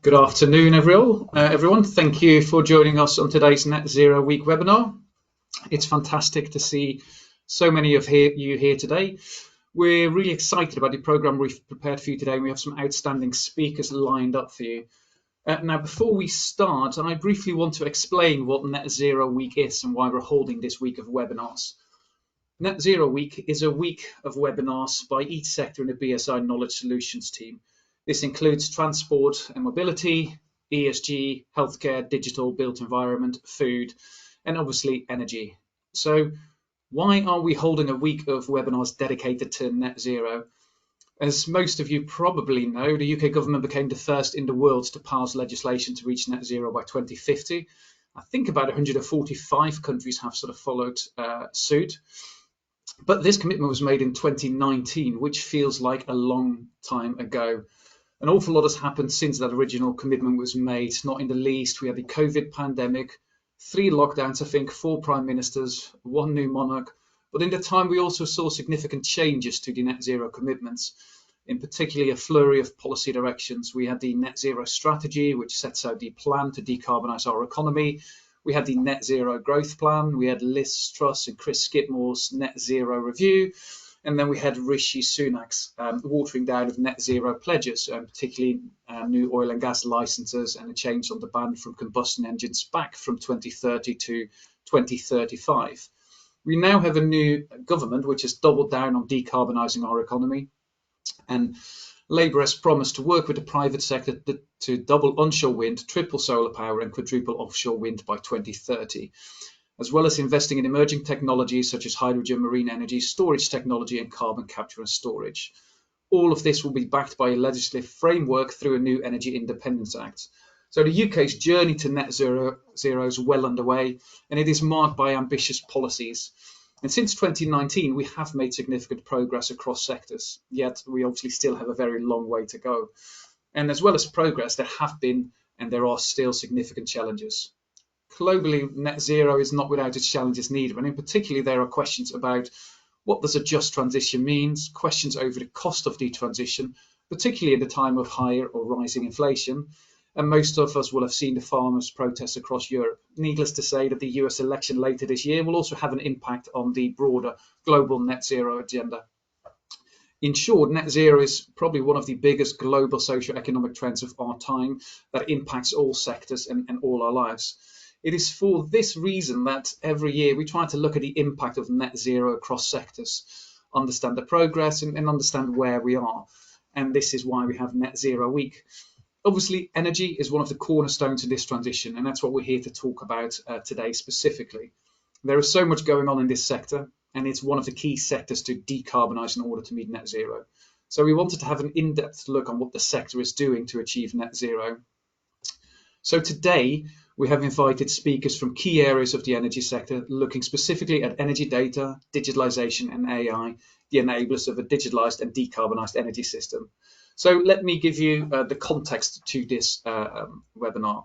Good afternoon, everyone. Thank you for joining us on today's Net Zero Week webinar. It's fantastic to see so many of you here today. We're really excited about the program we've prepared for you today. We have some outstanding speakers lined up for you. Now, before we start, I briefly want to explain what Net Zero Week is and why we're holding this week of webinars. Net Zero Week is a week of webinars by each sector in the BSI Knowledge Solutions team. This includes transport and mobility, ESG, healthcare, digital, built environment, food, and obviously energy. So why are we holding a week of webinars dedicated to net zero? As most of you probably know, the UK government became the first in the world to pass legislation to reach net zero by 2050. I think about 145 countries have sort of followed suit. But this commitment was made in 2019, which feels like a long time ago. An awful lot has happened since that original commitment was made, not in the least. We had the COVID pandemic, 3 lockdowns, I think, 4 prime ministers, 1 new monarch. But in the time, we also saw significant changes to the net zero commitments, in particularly a flurry of policy directions. We had the net zero strategy, which sets out the plan to decarbonise our economy. We had the net zero growth plan. We had Liz Truss and Chris Skidmore's net zero review. And then we had Rishi Sunak's watering down of net zero pledges, particularly new oil and gas licenses and a change on the ban from combustion engines back from 2030 to 2035. We now have a new government which has doubled down on decarbonising our economy. And Labour has promised to work with the private sector to double onshore wind, triple solar power and quadruple offshore wind by 2030. As well as investing in emerging technologies such as hydrogen, marine energy, storage technology and carbon capture and storage. All of this will be backed by a legislative framework through a new Energy Independence Act. So the UK's journey to net zero is well underway, and it is marked by ambitious policies. And since 2019, we have made significant progress across sectors, yet we obviously still have a very long way to go. And as well as progress, there have been and there are still significant challenges. Globally, net zero is not without its challenges neither, and in particular there are questions about what does a just transition means, questions over the cost of the transition, particularly in the time of higher or rising inflation. And most of us will have seen the farmers' protests across Europe. Needless to say that the US election later this year will also have an impact on the broader global net zero agenda. In short, net zero is probably one of the biggest global socio-economic trends of our time that impacts all sectors and all our lives. It is for this reason that every year we try to look at the impact of net zero across sectors, understand the progress and understand where we are. And this is why we have Net Zero Week. Obviously, energy is one of the cornerstones of this transition, and that's what we're here to talk about today specifically. There is so much going on in this sector, and it's one of the key sectors to decarbonise in order to meet net zero. So we wanted to have an in-depth look on what the sector is doing to achieve net zero. So today, we have invited speakers from key areas of the energy sector, looking specifically at energy data, digitalization and AI, the enablers of a digitalized and decarbonised energy system. So let me give you the context to this webinar.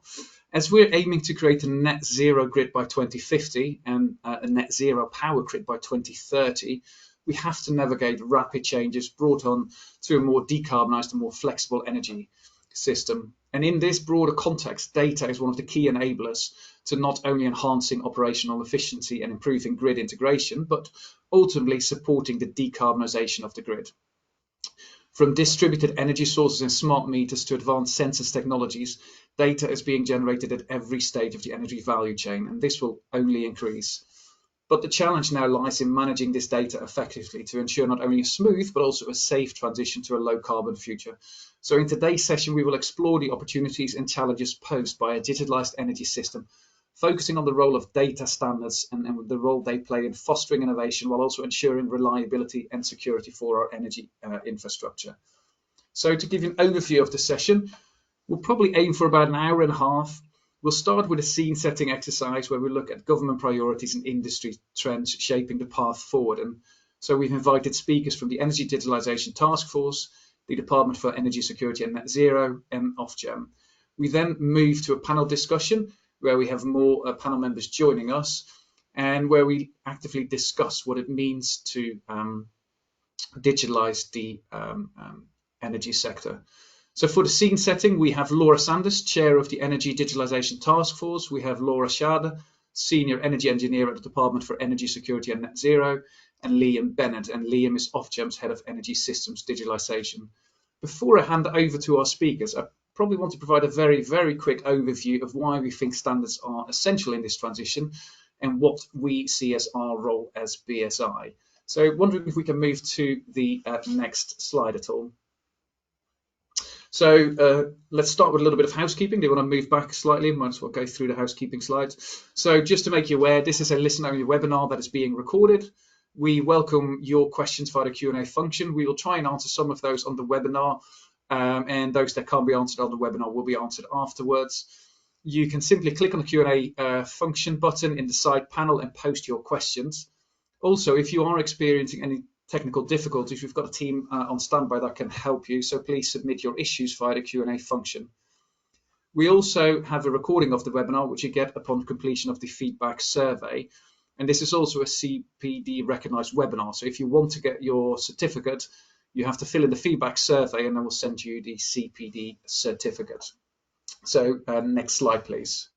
As we're aiming to create a net zero grid by 2050 and a net zero power grid by 2030, we have to navigate rapid changes brought on to a more decarbonised and more flexible energy system. And in this broader context, data is one of the key enablers to not only enhancing operational efficiency and improving grid integration, but ultimately supporting the decarbonisation of the grid. From distributed energy sources and smart meters to advanced sensors technologies, data is being generated at every stage of the energy value chain, and this will only increase. But the challenge now lies in managing this data effectively to ensure not only a smooth, but also a safe transition to a low carbon future. So in today's session, we will explore the opportunities and challenges posed by a digitalized energy system, focusing on the role of data standards and the role they play in fostering innovation while also ensuring reliability and security for our energy infrastructure. So to give you an overview of the session, we'll probably aim for about an hour and a half. We'll start with a scene setting exercise where we look at government priorities and industry trends shaping the path forward. And so we've invited speakers from the Energy Digitalization Task Force, the Department for Energy Security and Net Zero, and Ofgem. We then move to a panel discussion where we have more panel members joining us and where we actively discuss what it means to digitalize the energy sector. So for the scene setting, we have Laura Sanders, Chair of the Energy Digitalization Task Force. We have Laura Schade, Senior Energy Engineer at the Department for Energy Security and Net Zero, and Liam Bennett. And Liam is Ofgem's Head of Energy Systems Digitalization. Before I hand over to our speakers, I probably want to provide a very, very quick overview of why we think standards are essential in this transition and what we see as our role as BSI. So wondering if we can move to the next slide at all. So let's start with a little bit of housekeeping. Do you want to move back slightly? Might as well go through the housekeeping slides. So just to make you aware, this is a listen-only webinar that is being recorded. We welcome your questions via the Q&A function. We will try and answer some of those on the webinar, and those that can't be answered on the webinar will be answered afterwards. You can simply click on the Q&A function button in the side panel and post your questions. Also, if you are experiencing any technical difficulties, we've got a team on standby that can help you, so please submit your issues via the Q&A function. We also have a recording of the webinar, which you get upon completion of the feedback survey, and this is also a CPD recognised webinar, so if you want to get your certificate, you have to fill in the feedback survey and then we'll send you the CPD certificate. So next slide, please.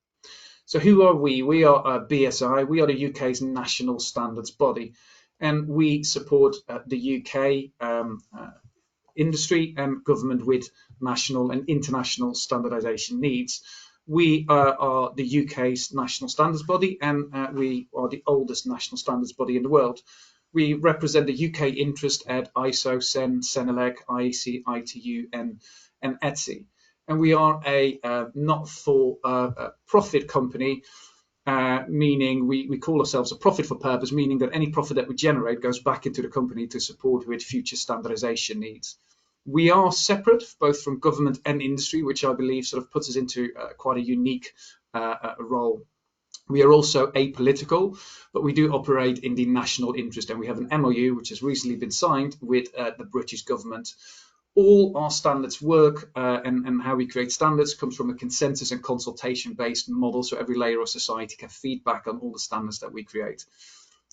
So who are we? We are BSI. We are the UK's national standards body, and we support the UK industry and government with national and international standardization needs. We are the UK's national standards body, and we are the oldest national standards body in the world. We represent the UK interest at ISO, CEN, CENELEC, IEC, ITU, and ETSI. And we are a not-for-profit company, meaning we call ourselves a profit for purpose, meaning that any profit that we generate goes back into the company to support with future standardization needs. We are separate, both from government and industry, which I believe sort of puts us into quite a unique role. We are also apolitical, but we do operate in the national interest, and we have an MOU which has recently been signed with the British government. All our standards work and how we create standards comes from a consensus and consultation based model, so every layer of society can feedback on all the standards that we create.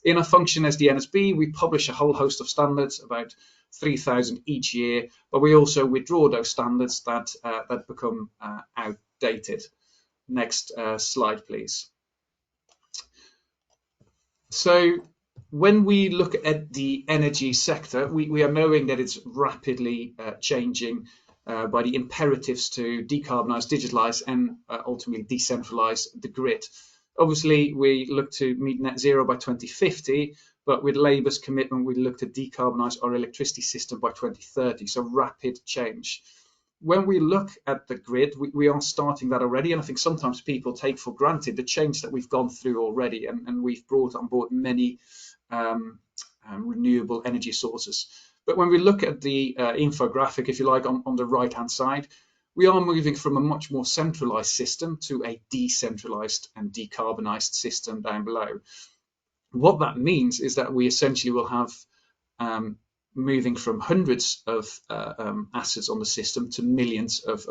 In our function as the NSB, we publish a whole host of standards, about 3,000 each year, but we also withdraw those standards that become outdated. Next slide, please. So when we look at the energy sector, we are knowing that it's rapidly changing by the imperatives to decarbonize, digitalize, and ultimately decentralize the grid. Obviously, we look to meet net zero by 2050, but with Labour's commitment, we look to decarbonize our electricity system by 2030, so rapid change. When we look at the grid, we are starting that already, and I think sometimes people take for granted the change that we've gone through already, and we've brought on board many renewable energy sources. But when we look at the infographic, if you like, on the right-hand side, we are moving from a much more centralized system to a decentralized and decarbonized system down below. What that means is that we essentially will have moving from hundreds of assets on the system to millions of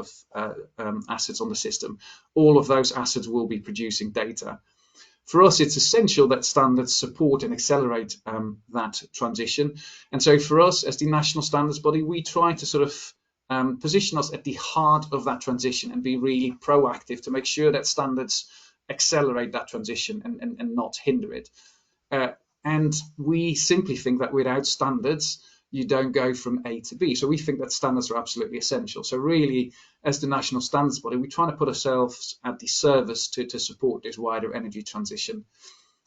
assets on the system. All of those assets will be producing data. For us, it's essential that standards support and accelerate that transition. And so for us, as the national standards body, we try to sort of position us at the heart of that transition and be really proactive to make sure that standards accelerate that transition and not hinder it. And we simply think that without standards, you don't go from A to B. So we think that standards are absolutely essential. So really, as the national standards body, we're trying to put ourselves at the service to support this wider energy transition.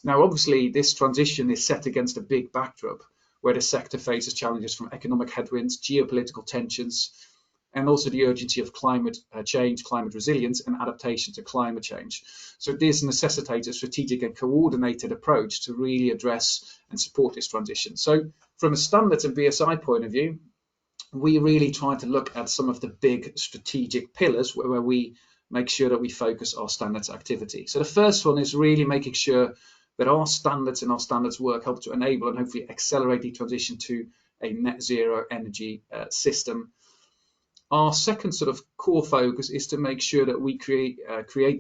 Now, obviously, this transition is set against a big backdrop where the sector faces challenges from economic headwinds, geopolitical tensions, and also the urgency of climate change, climate resilience, and adaptation to climate change. So this necessitates a strategic and coordinated approach to really address and support this transition. So from a standards and BSI point of view, we really try to look at some of the big strategic pillars where we make sure that we focus our standards activity. So the first one is really making sure that our standards and our standards work help to enable and hopefully accelerate the transition to a net zero energy system. Our second sort of core focus is to make sure that we create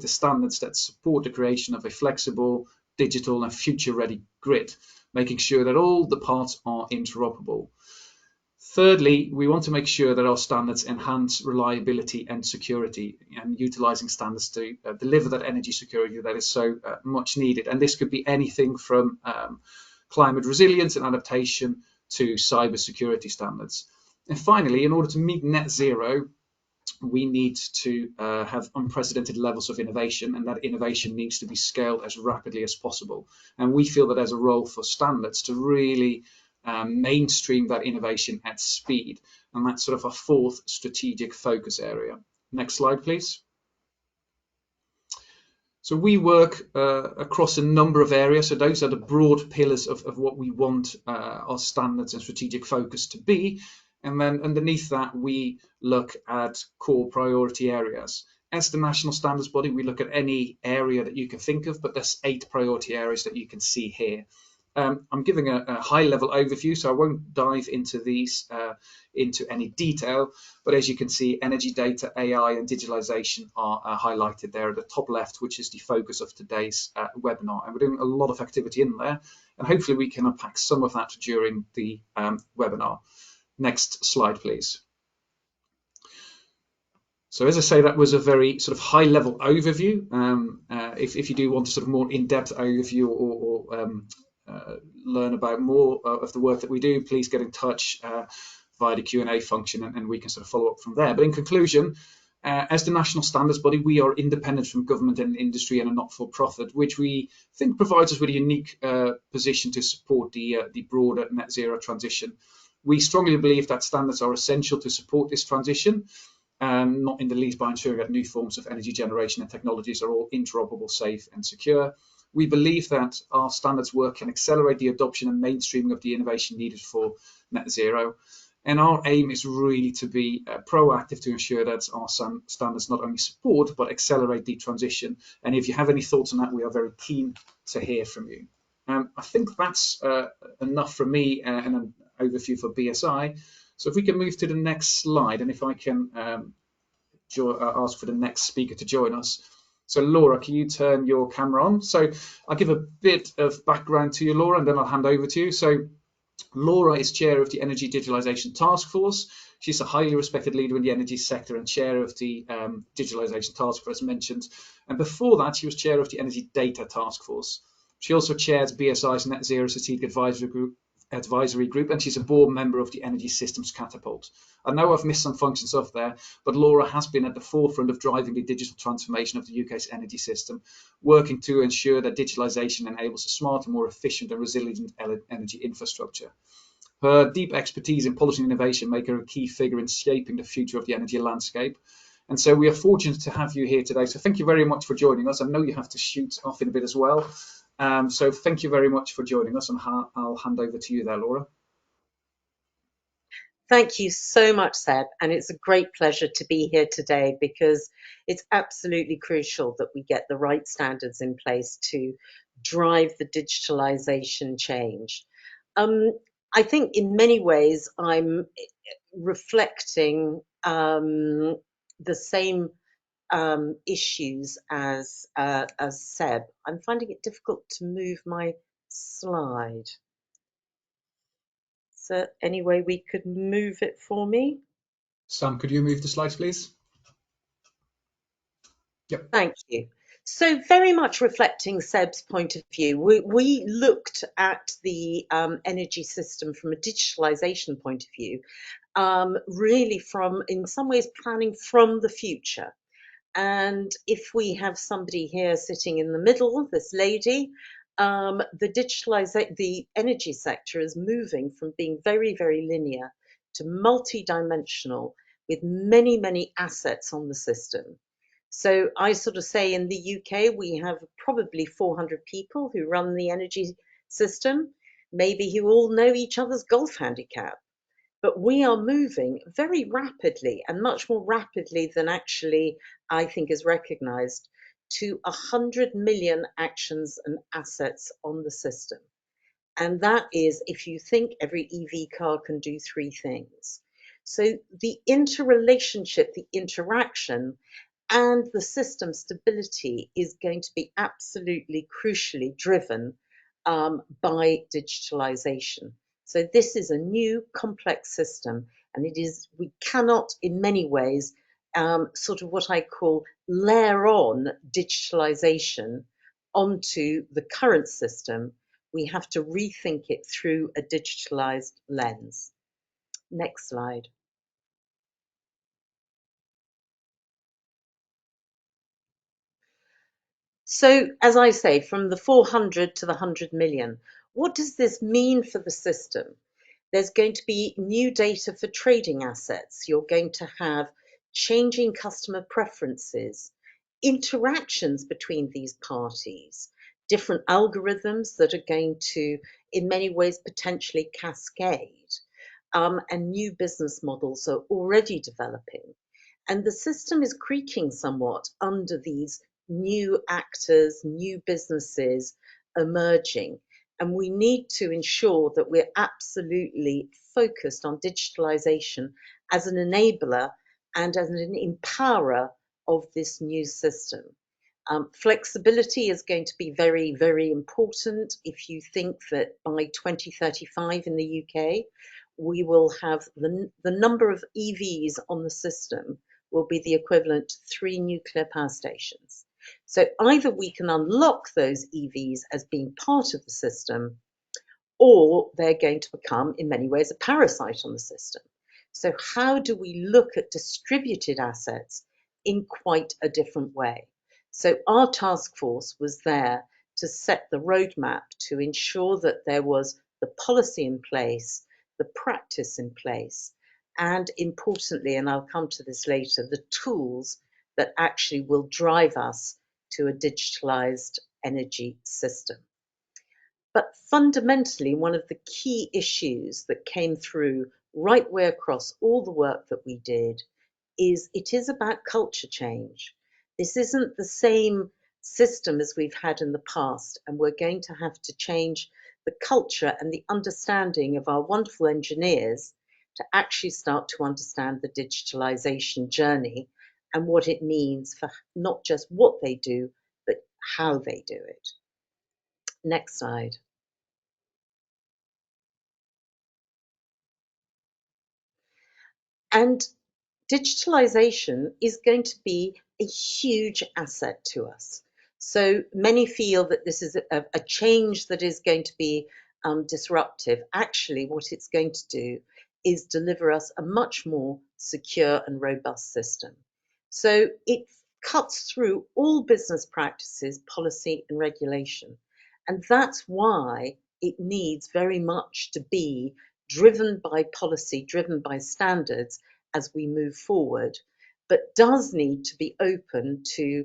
the standards that support the creation of a flexible, digital and future-ready grid, making sure that all the parts are interoperable. Thirdly, we want to make sure that our standards enhance reliability and security, and utilising standards to deliver that energy security that is so much needed. And this could be anything from climate resilience and adaptation to cyber security standards. And finally, in order to meet net zero, we need to have unprecedented levels of innovation, and that innovation needs to be scaled as rapidly as possible. And we feel that there's a role for standards to really mainstream that innovation at speed. And that's sort of a fourth strategic focus area. Next slide, please. So we work across a number of areas. So those are the broad pillars of what we want our standards and strategic focus to be. And then underneath that, we look at core priority areas. As the national standards body, we look at any area that you can think of, but there's 8 priority areas that you can see here. I'm giving a high-level overview, so I won't dive into these into any detail. But as you can see, energy data, AI, and digitalization are highlighted there at the top left, which is the focus of today's webinar. And we're doing a lot of activity in there, and hopefully we can unpack some of that during the webinar. Next slide, please. So as I say, that was a very sort of high-level overview. If you do want a sort of more in-depth overview or learn about more of the work that we do, please get in touch via the Q&A function, and we can sort of follow up from there. But in conclusion, as the national standards body, we are independent from government and industry and a not-for-profit, which we think provides us with a unique position to support the broader net zero transition. We strongly believe that standards are essential to support this transition, not in the least by ensuring that new forms of energy generation and technologies are all interoperable, safe and secure. We believe that our standards work can accelerate the adoption and mainstreaming of the innovation needed for net zero. And our aim is really to be proactive to ensure that our standards not only support, but accelerate the transition. And if you have any thoughts on that, we are very keen to hear from you. I think that's enough from me and an overview for BSI. So if we can move to the next slide, and if I can ask for the next speaker to join us. So Laura, can you turn your camera on? So I'll give a bit of background to you, Laura, and then I'll hand over to you. So Laura is chair of the Energy Digitalization Task Force. She's a highly respected leader in the energy sector and chair of the Digitalization Task Force, as mentioned. And before that, she was chair of the Energy Data Task Force. She also chairs BSI's Net Zero Strategic Advisory Group, and she's a board member of the Energy Systems Catapult. I know I've missed some functions off there, but Laura has been at the forefront of driving the digital transformation of the UK's energy system, working to ensure that digitalisation enables a smarter, more efficient and resilient energy infrastructure. Her deep expertise in policy and innovation make her a key figure in shaping the future of the energy landscape. And so we are fortunate to have you here today. So thank you very much for joining us. I know you have to shoot off in a bit as well. So thank you very much for joining us, and I'll hand over to you there, Laura. Thank you so much, Seb, and it's a great pleasure to be here today because it's absolutely crucial that we get the right standards in place to drive the digitalization change. I think in many ways I'm reflecting the same issues as Seb. I'm finding it difficult to move my slide. So any way we could move it for me? Sam, could you move the slides, please? Yep. Thank you. So very much reflecting Seb's point of view, we looked at the energy system from a digitalization point of view, really from, in some ways, planning from the future. And if we have somebody here sitting in the middle, this lady, the energy sector is moving from being very, very linear to multi-dimensional with many, many assets on the system. So I sort of say in the UK, we have probably 400 people who run the energy system, maybe who all know each other's golf handicap. But we are moving very rapidly, and much more rapidly than actually I think is recognized, to 100 million actions and assets on the system. And that is, if you think every EV car can do 3 things. So the interrelationship, the interaction, and the system stability is going to be absolutely crucially driven by digitalization. So this is a new complex system, and we cannot in many ways sort of what I call layer on digitalization onto the current system. We have to rethink it through a digitalized lens. Next slide. So, as I say, from the 400 to the 100 million, what does this mean for the system? There's going to be new data for trading assets. You're going to have changing customer preferences, interactions between these parties, different algorithms that are going to, in many ways, potentially cascade, and new business models are already developing. And the system is creaking somewhat under these new actors, new businesses emerging. And we need to ensure that we're absolutely focused on digitalization as an enabler and as an empowerer of this new system. Flexibility is going to be very, very important. If you think that by 2035 in the UK, we will have the number of EVs on the system will be the equivalent to 3 nuclear power stations. So either we can unlock those EVs as being part of the system, or they're going to become, in many ways, a parasite on the system. So how do we look at distributed assets in quite a different way? So our task force was there to set the roadmap to ensure that there was the policy in place, the practice in place, and importantly, and I'll come to this later, the tools that actually will drive us to a digitalized energy system. But fundamentally, one of the key issues that came through right way across all the work that we did is it is about culture change. This isn't the same system as we've had in the past, and we're going to have to change the culture and the understanding of our wonderful engineers to actually start to understand the digitalization journey and what it means for not just what they do, but how they do it. Next slide. And digitalization is going to be a huge asset to us. So many feel that this is a change that is going to be disruptive. Actually, what it's going to do is deliver us a much more secure and robust system. So it cuts through all business practices, policy, and regulation. And that's why it needs very much to be driven by policy, driven by standards as we move forward, but does need to be open to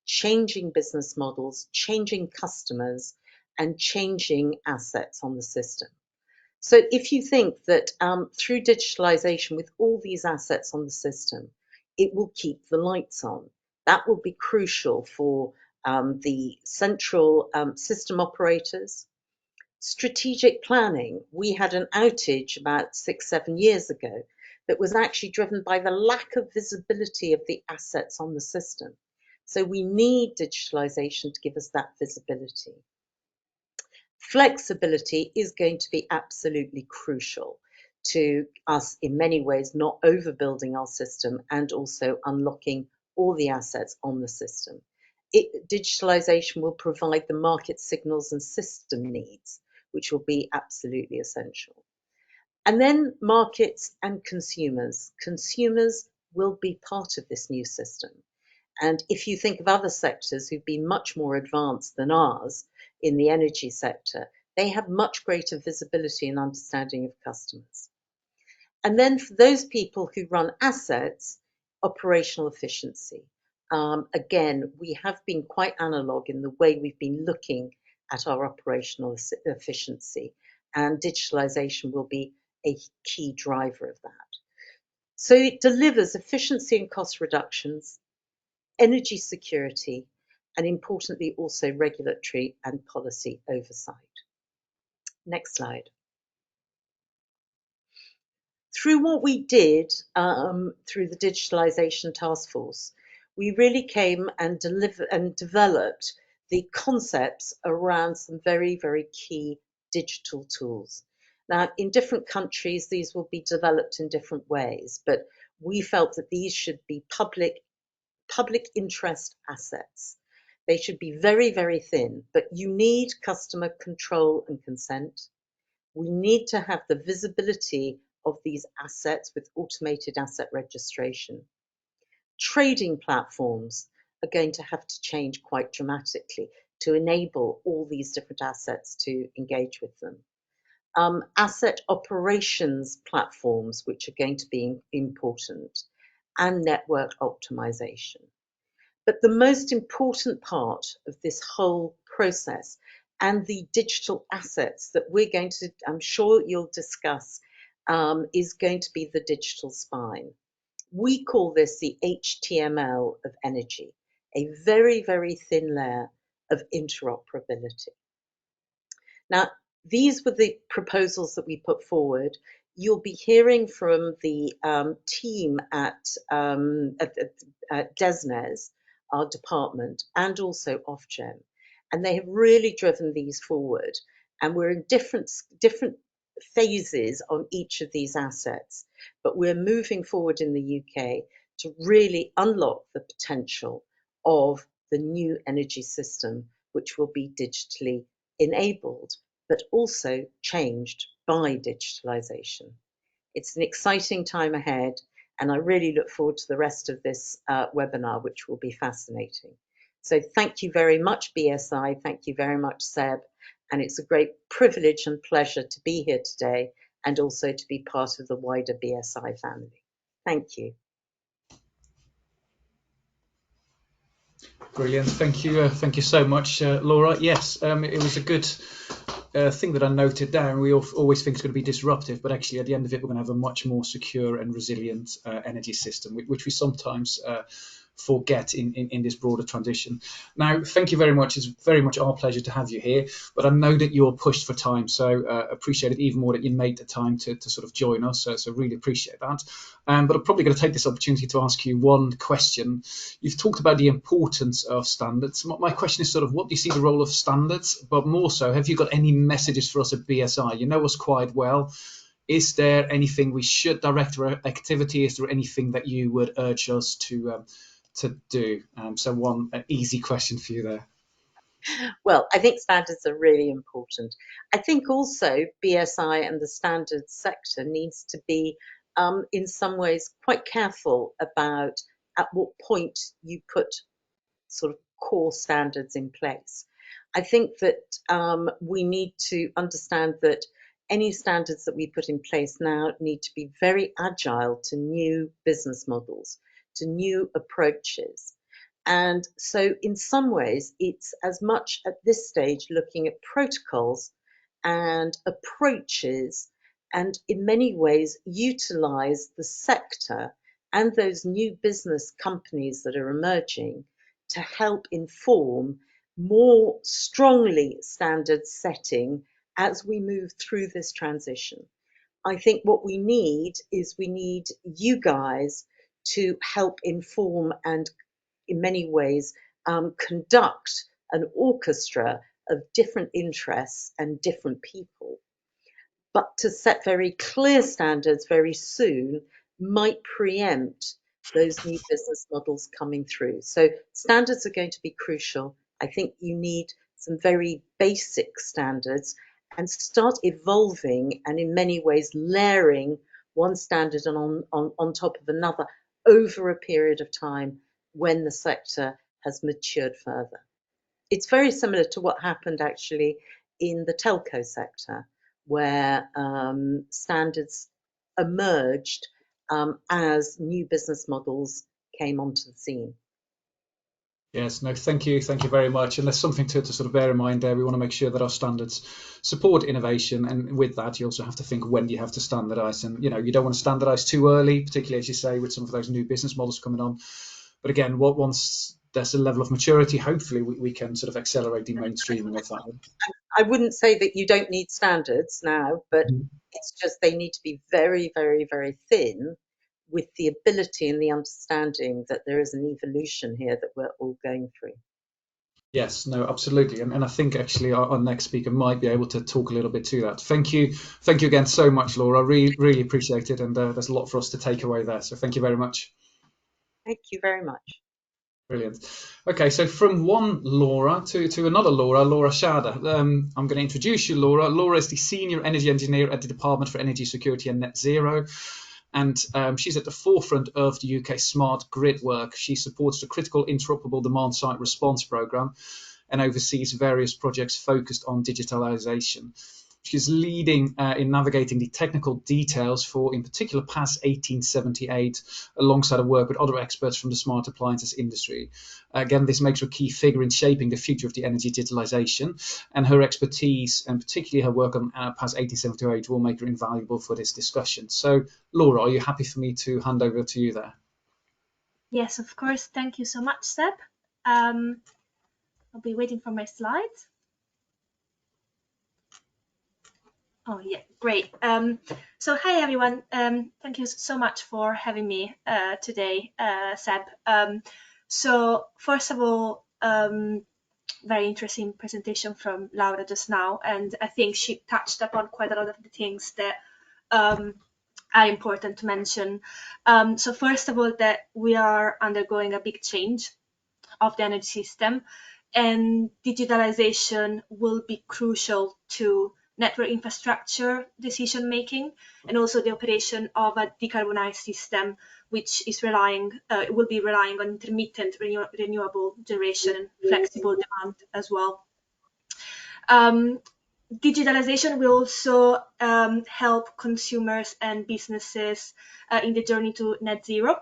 changing business models, changing customers, and changing assets on the system. So if you think that through digitalization, with all these assets on the system, it will keep the lights on. That will be crucial for the central system operators. Strategic planning. We had an outage about 6, 7 years ago that was actually driven by the lack of visibility of the assets on the system. So we need digitalization to give us that visibility. Flexibility is going to be absolutely crucial to us in many ways, not overbuilding our system and also unlocking all the assets on the system. Digitalization will provide the market signals and system needs, which will be absolutely essential. And then markets and consumers. Consumers will be part of this new system. And if you think of other sectors who've been much more advanced than ours in the energy sector, they have much greater visibility and understanding of customers. And then for those people who run assets, operational efficiency. Again, we have been quite analog in the way we've been looking at our operational efficiency, and digitalization will be a key driver of that. So it delivers efficiency and cost reductions, energy security, and importantly also regulatory and policy oversight. Next slide. Through what we did through the Digitalization Task Force, we really came and developed the concepts around some very, very key digital tools. Now, in different countries, these will be developed in different ways, but we felt that these should be public interest assets. They should be very, very thin, but you need customer control and consent. We need to have the visibility of these assets with automated asset registration. Trading platforms are going to have to change quite dramatically to enable all these different assets to engage with them. Asset operations platforms, which are going to be important, and network optimization. But the most important part of this whole process and the digital assets that we're going to, I'm sure you'll discuss, is going to be the digital spine. We call this the HTML of energy, a very, very thin layer of interoperability. Now, these were the proposals that we put forward. You'll be hearing from the team at DESNES, our department, and also Ofgem, and they have really driven these forward. And we're in different phases on each of these assets, but we're moving forward in the UK to really unlock the potential of the new energy system, which will be digitally enabled, but also changed by digitalization. It's an exciting time ahead, and I really look forward to the rest of this webinar, which will be fascinating. So thank you very much, BSI. Thank you very much, Seb. And it's a great privilege and pleasure to be here today and also to be part of the wider BSI family. Thank you. Brilliant. Thank you so much, Laura. Yes, it was a good thing that I noted down. We always think it's going to be disruptive, but actually at the end of it, we're going to have a much more secure and resilient energy system, which we sometimes forget in this broader transition. Now, thank you very much. It's very much our pleasure to have you here, but I know that you're pushed for time, so appreciate it even more that you made the time to sort of join us, so really appreciate that. But I'm probably going to take this opportunity to ask you one question. You've talked about the importance of standards. My question is sort of, what do you see the role of standards, but more so, have you got any messages for us at BSI? You know us quite well. Is there anything we should direct our activity? Is there anything that you would urge us to do? So an easy question for you there. Well, I think standards are really important. I think also BSI and the standards sector needs to be, in some ways, quite careful about at what point you put sort of core standards in place. I think that we need to understand that any standards that we put in place now need to be very agile to new business models, to new approaches. And so, in some ways, it's as much at this stage looking at protocols and approaches, and in many ways, utilize the sector and those new business companies that are emerging to help inform more strongly standard setting as we move through this transition. I think what we need is we need you guys to help inform and in many ways conduct an orchestra of different interests and different people. But to set very clear standards very soon might preempt those new business models coming through. So standards are going to be crucial. I think you need some very basic standards and start evolving and in many ways layering one standard on top of another over a period of time when the sector has matured further. It's very similar to what happened actually in the telco sector, where standards emerged as new business models came onto the scene. Yes, no, thank you very much. And there's something to sort of bear in mind there. We want to make sure that our standards support innovation, and with that, you also have to think when you have to standardize. And you don't want to standardize too early, particularly as you say with some of those new business models coming on. But again, once there's a level of maturity, hopefully we can sort of accelerate the mainstreaming of that. I wouldn't say that you don't need standards now, but Mhm. it's just they need to be very, very, very thin with the ability and the understanding that there is an evolution here that we're all going through. Yes, no, absolutely. And I think actually our next speaker might be able to talk a little bit to that. Thank you again so much, Laura. Really appreciate it. And there's a lot for us to take away there. So thank you very much. Thank you very much. Brilliant. Okay, so from one Laura to another Laura, Laura Schade. I'm going to introduce you, Laura. Laura is the Senior Energy Engineer at the Department for Energy Security and Net Zero. And she's at the forefront of the UK smart grid work. She supports the critical interoperable demand side response programme and oversees various projects focused on digitalization. She's leading in navigating the technical details for, in particular, PAS 1878, alongside her work with other experts from the smart appliances industry. Again, this makes her a key figure in shaping the future of the energy digitalization, and her expertise, and particularly her work on PAS 1878, will make her invaluable for this discussion. So, Laura, are you happy for me to hand over to you there? Yes, of course. Thank you so much, Seb. I'll be waiting for my slides. Oh, yeah, great. So hi, everyone. Thank you so much for having me today, Seb. So first of all, very interesting presentation from Laura just now, and I think she touched upon quite a lot of the things that are important to mention. So first of all, that we are undergoing a big change of the energy system, and digitalization will be crucial to network infrastructure decision making and also the operation of a decarbonized system, which is will be relying on intermittent renewable generation and flexible demand as well. Digitalization will also help consumers and businesses in the journey to net zero,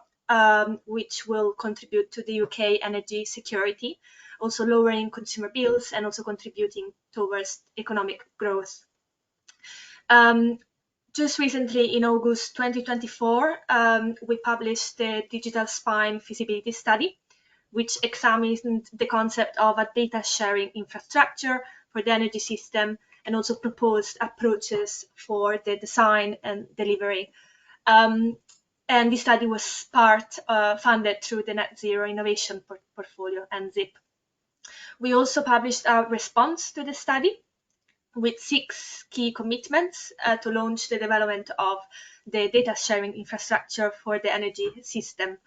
which will contribute to the UK energy security, also lowering consumer bills and also contributing towards economic growth. Just recently, in August 2024, we published the Digital Spine feasibility study, which examined the concept of a data sharing infrastructure for the energy system and also proposed approaches for the design and delivery. And this study was funded through the Net Zero Innovation Portfolio and ZIP. We also published a response to the study with 6 key commitments to launch the development of the data sharing infrastructure for the energy system.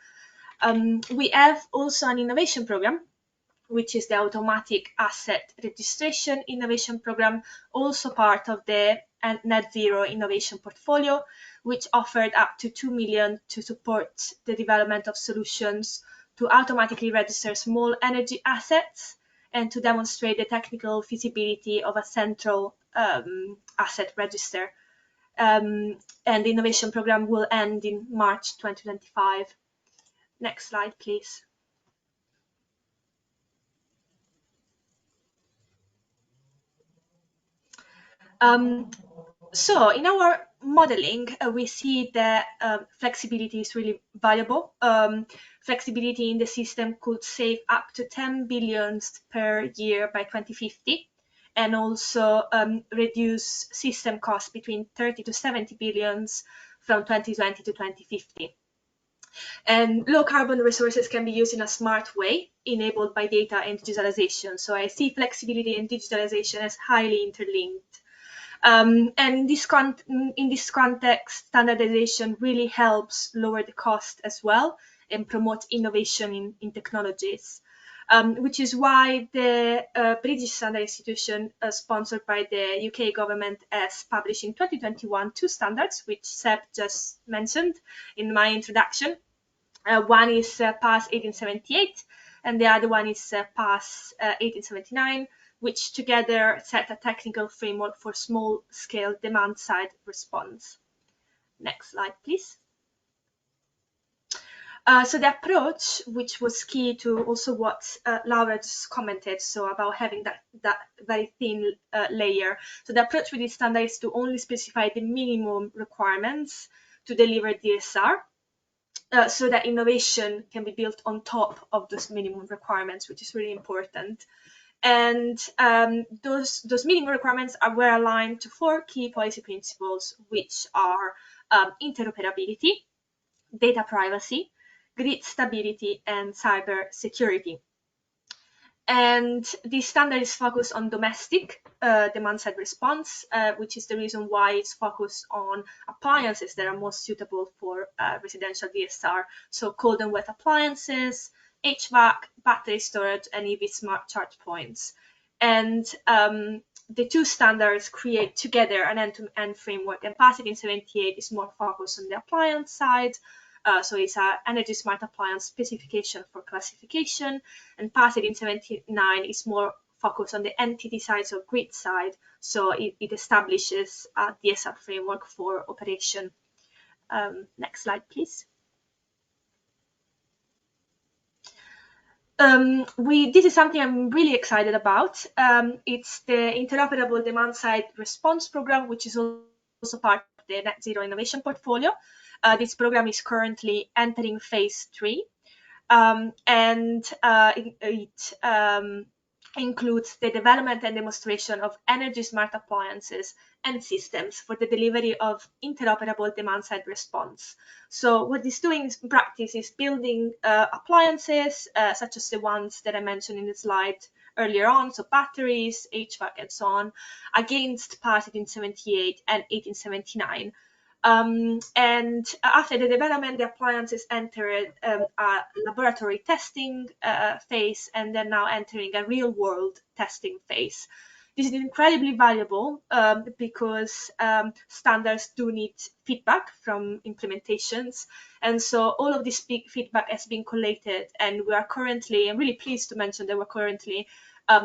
We have also an innovation program, which is the Automatic Asset Registration Innovation Program, also part of the Net Zero Innovation Portfolio, which offered up to 2 million to support the development of solutions to automatically register small energy assets and to demonstrate the technical feasibility of a central asset register. And the innovation program will end in March 2025. Next slide, please. So in our modeling, we see that flexibility is really valuable. Flexibility in the system could save up to 10 billion per year by 2050, and also reduce system costs between 30 to 70 billions from 2020 to 2050. And low carbon resources can be used in a smart way, enabled by data and digitalization. So I see flexibility and digitalization as highly interlinked. And in this context, standardization really helps lower the cost as well and promote innovation in technologies. Which is why the British Standard Institution, sponsored by the UK government, has published in 2021 2 standards, which Seb just mentioned in my introduction. One is PAS 1878, and the other one is PAS 1879, which together set a technical framework for small-scale demand-side response. Next slide, please. So the approach, which was key to also what Laura just commented, so about having that very thin layer. So the approach with this standard is to only specify the minimum requirements to deliver DSR, so that innovation can be built on top of those minimum requirements, which is really important. And those minimum requirements were aligned to 4 key policy principles, which are interoperability, data privacy, grid stability, and cyber security. And this standard is focused on domestic demand-side response, which is the reason why it's focused on appliances that are most suitable for residential DSR. So cold and wet appliances, HVAC, battery storage, and EV smart charge points. And the two standards create together an end-to-end framework. And PAS 1878 is more focused on the appliance side. So it's an energy smart appliance specification for classification, and PAS 1879 is more focused on the entity side, so grid side. So it establishes a DSR framework for operation. Next slide, please. This is something I'm really excited about. It's the Interoperable Demand Side Response Program, which is also part of the Net Zero Innovation Portfolio. This program is currently entering phase 3, and it includes the development and demonstration of energy smart appliances and systems for the delivery of interoperable demand-side response. So what it's doing in practice is building appliances, such as the ones that I mentioned in the slide earlier on, so batteries, HVAC, and so on, against PAS 1878 and 1879. And after the development, the appliances entered a laboratory testing phase, and they're now entering a real-world testing phase. This is incredibly valuable because standards do need feedback from implementations. And so all of this feedback has been collated, and we are currently, I'm really pleased to mention that we're currently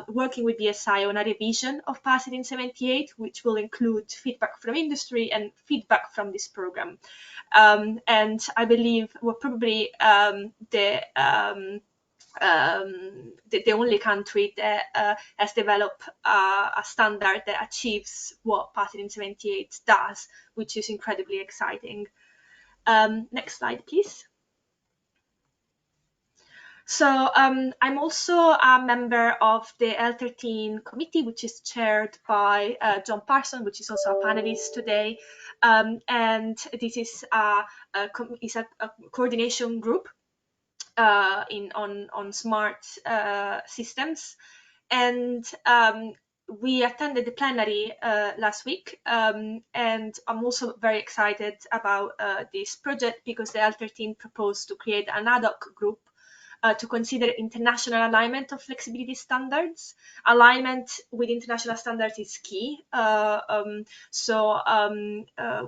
working with BSI on a revision of PAS 1878, which will include feedback from industry and feedback from this program. And I believe we're probably the only country that has developed a standard that achieves what PAS 1878 does, which is incredibly exciting. Next slide, please. So I'm also a member of the L13 committee, which is chaired by John Parson, which is also a panelist today. And this is a coordination group on smart systems. And we attended the plenary last week, and I'm also very excited about this project because the L13 proposed to create an ad hoc group to consider international alignment of flexibility standards. Alignment with international standards is key. So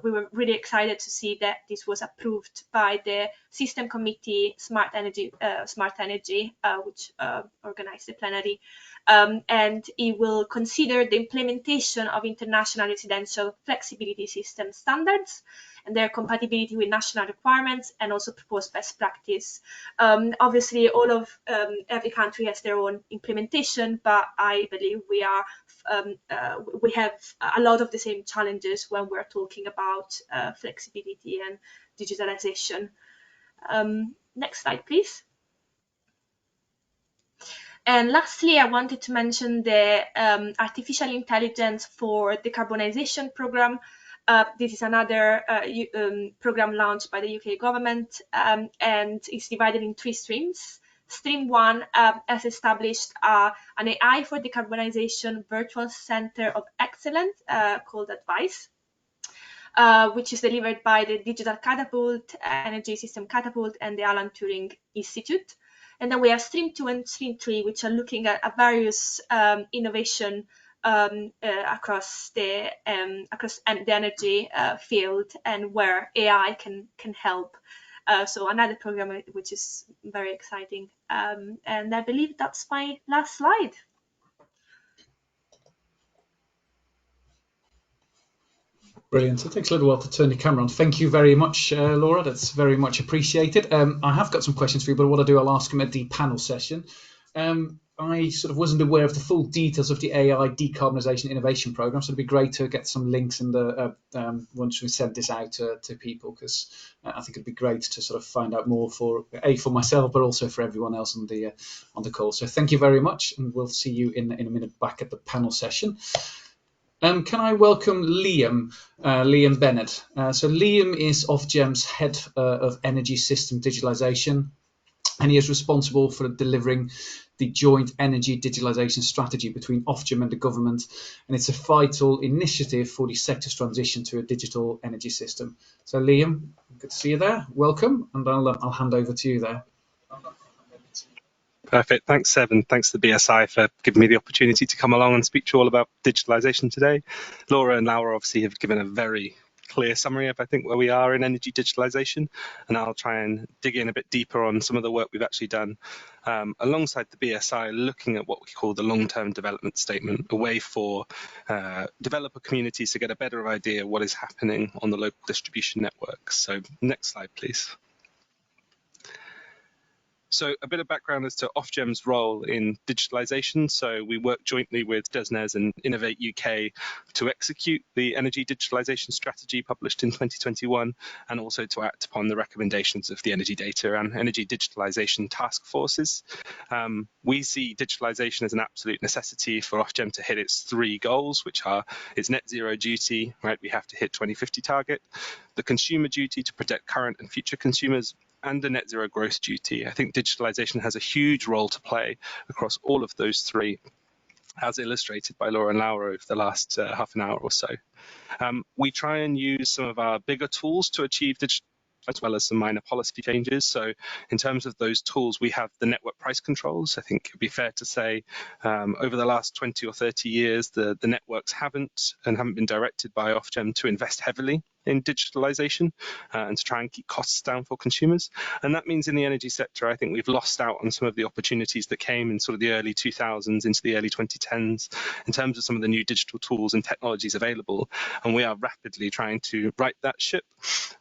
we were really excited to see that this was approved by the System Committee Smart Energy, which organized the plenary. And it will consider the implementation of international residential flexibility system standards and their compatibility with national requirements, and also propose best practice. Obviously, every country has their own implementation, but I believe we have a lot of the same challenges when we're talking about flexibility and digitalization. Next slide, please. And lastly, I wanted to mention the artificial intelligence for decarbonization program. This is another program launched by the UK government, and it's divided in 3 streams. Stream 1 has established an AI for decarbonization virtual center of excellence called Advice, which is delivered by the Digital Catapult, Energy System Catapult, and the Alan Turing Institute. And then we have Stream 2 and Stream 3, which are looking at various innovation across the energy field, and where AI can help. So another program which is very exciting. And I believe that's my last slide. Brilliant. It takes a little while to turn the camera on. Thank you very much, Laura. That's very much appreciated. I have got some questions for you, but what I'll do, I'll ask them at the panel session. I sort of wasn't aware of the full details of the AI Decarbonisation Innovation Programme, so it'd be great to get some links in the once we send this out to people, because I think it'd be great to sort of find out more for myself, but also for everyone else on the call. So thank you very much, and we'll see you in a minute back at the panel session. Can I welcome Liam Bennett? So Liam is Ofgem's Head of Energy System Digitalization. and he is responsible for delivering the joint energy digitalization strategy between Ofgem and the government, and it's a vital initiative for the sector's transition to a digital energy system. So Liam, good to see you there. Welcome, and I'll hand over to you there. Perfect. Thanks, Seb, and thanks to the BSI for giving me the opportunity to come along and speak to you all about digitalization today. Laura and Laura obviously have given a very clear summary of, I think, where we are in energy digitalization, and I'll try and dig in a bit deeper on some of the work we've actually done alongside the BSI, looking at what we call the long-term development statement, a way for developer communities to get a better idea of what is happening on the local distribution networks. So next slide, please. So a bit of background as to Ofgem's role in digitalisation. So we work jointly with DESNZ and Innovate UK to execute the energy digitalisation strategy published in 2021, and also to act upon the recommendations of the energy data and energy digitalisation task forces. We see digitalisation as an absolute necessity for Ofgem to hit its 3 goals, which are its net zero duty, right? We have to hit 2050 target, the consumer duty to protect current and future consumers, and the net zero growth duty. I think digitalization has a huge role to play across all of those 3, as illustrated by Laura and Laura over the last half an hour or so. We try and use some of our bigger tools to achieve digital, as well as some minor policy changes. So in terms of those tools, we have the network price controls. I think it'd be fair to say over the last 20 or 30 years, the networks haven't been directed by Ofgem to invest heavily in digitalization and to try and keep costs down for consumers. And that means in the energy sector, I think we've lost out on some of the opportunities that came in sort of the early 2000s into the early 2010s in terms of some of the new digital tools and technologies available. And we are rapidly trying to right that ship.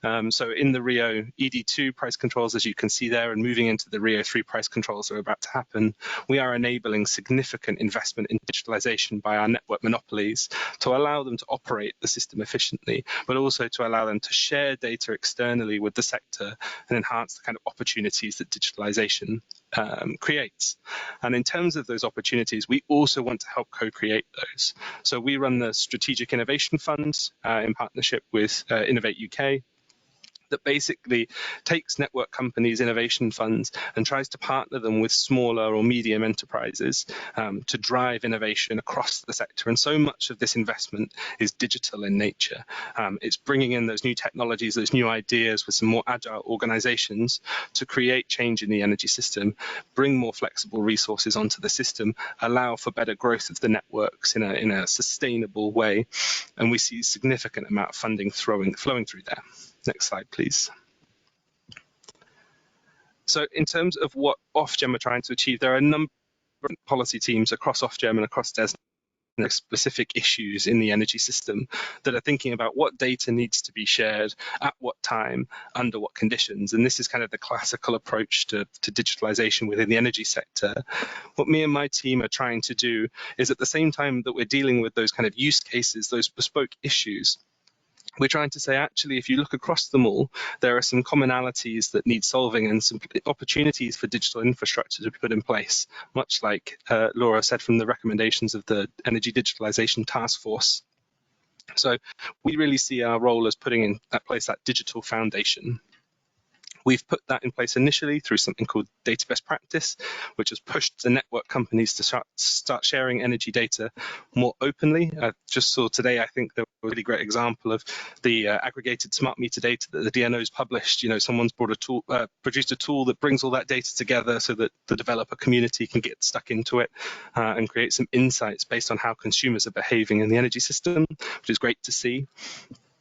So in the Rio ED2 price controls, as you can see there, and moving into the Rio 3 price controls that are about to happen, we are enabling significant investment in digitalization by our network monopolies to allow them to operate the system efficiently, but also to allow them to share data externally with the sector and enhance the kind of opportunities that digitalization creates. And in terms of those opportunities, we also want to help co-create those. So we run the Strategic Innovation Fund in partnership with Innovate UK, that basically takes network companies' innovation funds and tries to partner them with smaller or medium enterprises to drive innovation across the sector. And so much of this investment is digital in nature. It's bringing in those new technologies, those new ideas with some more agile organizations to create change in the energy system, bring more flexible resources onto the system, allow for better growth of the networks in a sustainable way. And we see a significant amount of funding flowing through there. Next slide, please. So in terms of what Ofgem are trying to achieve, there are a number of policy teams across Ofgem and across DESNZ specific issues in the energy system that are thinking about what data needs to be shared at what time, under what conditions. And this is kind of the classical approach to digitalization within the energy sector. What me and my team are trying to do is, at the same time that we're dealing with those kind of use cases, those bespoke issues, we're trying to say, actually, if you look across them all, there are some commonalities that need solving and some opportunities for digital infrastructure to be put in place, much like Laura said from the recommendations of the Energy Digitalization Task Force. So we really see our role as putting in place that digital foundation. We've put that in place initially through something called data best practice, which has pushed the network companies to start sharing energy data more openly. I just saw today, I think, there was a really great example of the aggregated smart meter data that the DNO's published. You know, someone's produced a tool that brings all that data together so that the developer community can get stuck into it and create some insights based on how consumers are behaving in the energy system, which is great to see.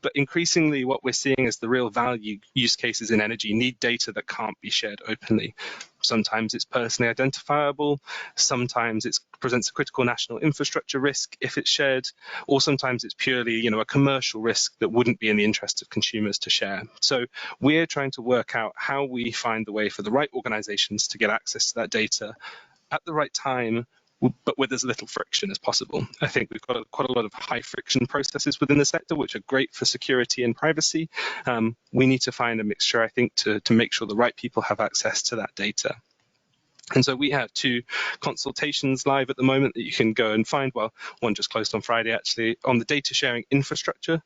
But increasingly, what we're seeing is the real value use cases in energy need data that can't be shared openly. Sometimes it's personally identifiable, sometimes it presents a critical national infrastructure risk if it's shared, or sometimes it's purely, a commercial risk that wouldn't be in the interest of consumers to share. So we're trying to work out how we find the way for the right organizations to get access to that data at the right time, but with as little friction as possible. I think we've got quite a lot of high friction processes within the sector, which are great for security and privacy. We need to find a mixture, I think, to make sure the right people have access to that data. And so we have 2 consultations live at the moment that you can go and find. Well, one just closed on Friday, actually, on the data sharing infrastructure.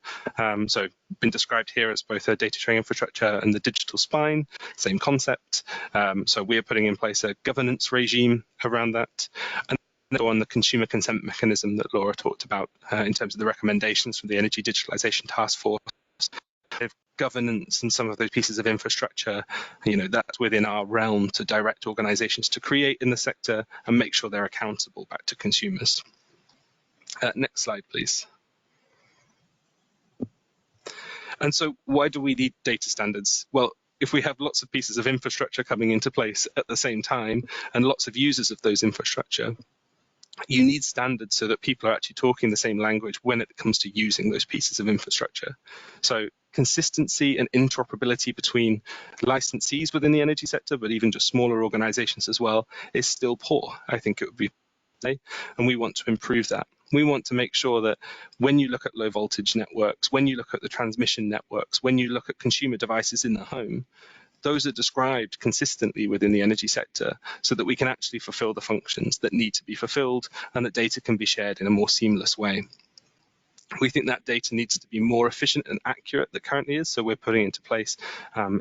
So been described here as both a data sharing infrastructure and the digital spine, same concept. So we are putting in place a governance regime around that. And on the consumer consent mechanism that Laura talked about in terms of the recommendations from the Energy Digitalization Task Force. Governance and some of those pieces of infrastructure, that's within our realm to direct organizations to create in the sector and make sure they're accountable back to consumers. Next slide, please. And so why do we need data standards? Well, if we have lots of pieces of infrastructure coming into place at the same time and lots of users of those infrastructure, you need standards so that people are actually talking the same language when it comes to using those pieces of infrastructure. So consistency and interoperability between licensees within the energy sector, but even just smaller organizations as well, is still poor. I think it would be, and we want to improve that. We want to make sure that when you look at low voltage networks, when you look at the transmission networks, when you look at consumer devices in the home, those are described consistently within the energy sector so that we can actually fulfill the functions that need to be fulfilled and that data can be shared in a more seamless way. We think that data needs to be more efficient and accurate than it currently is, so we're putting into place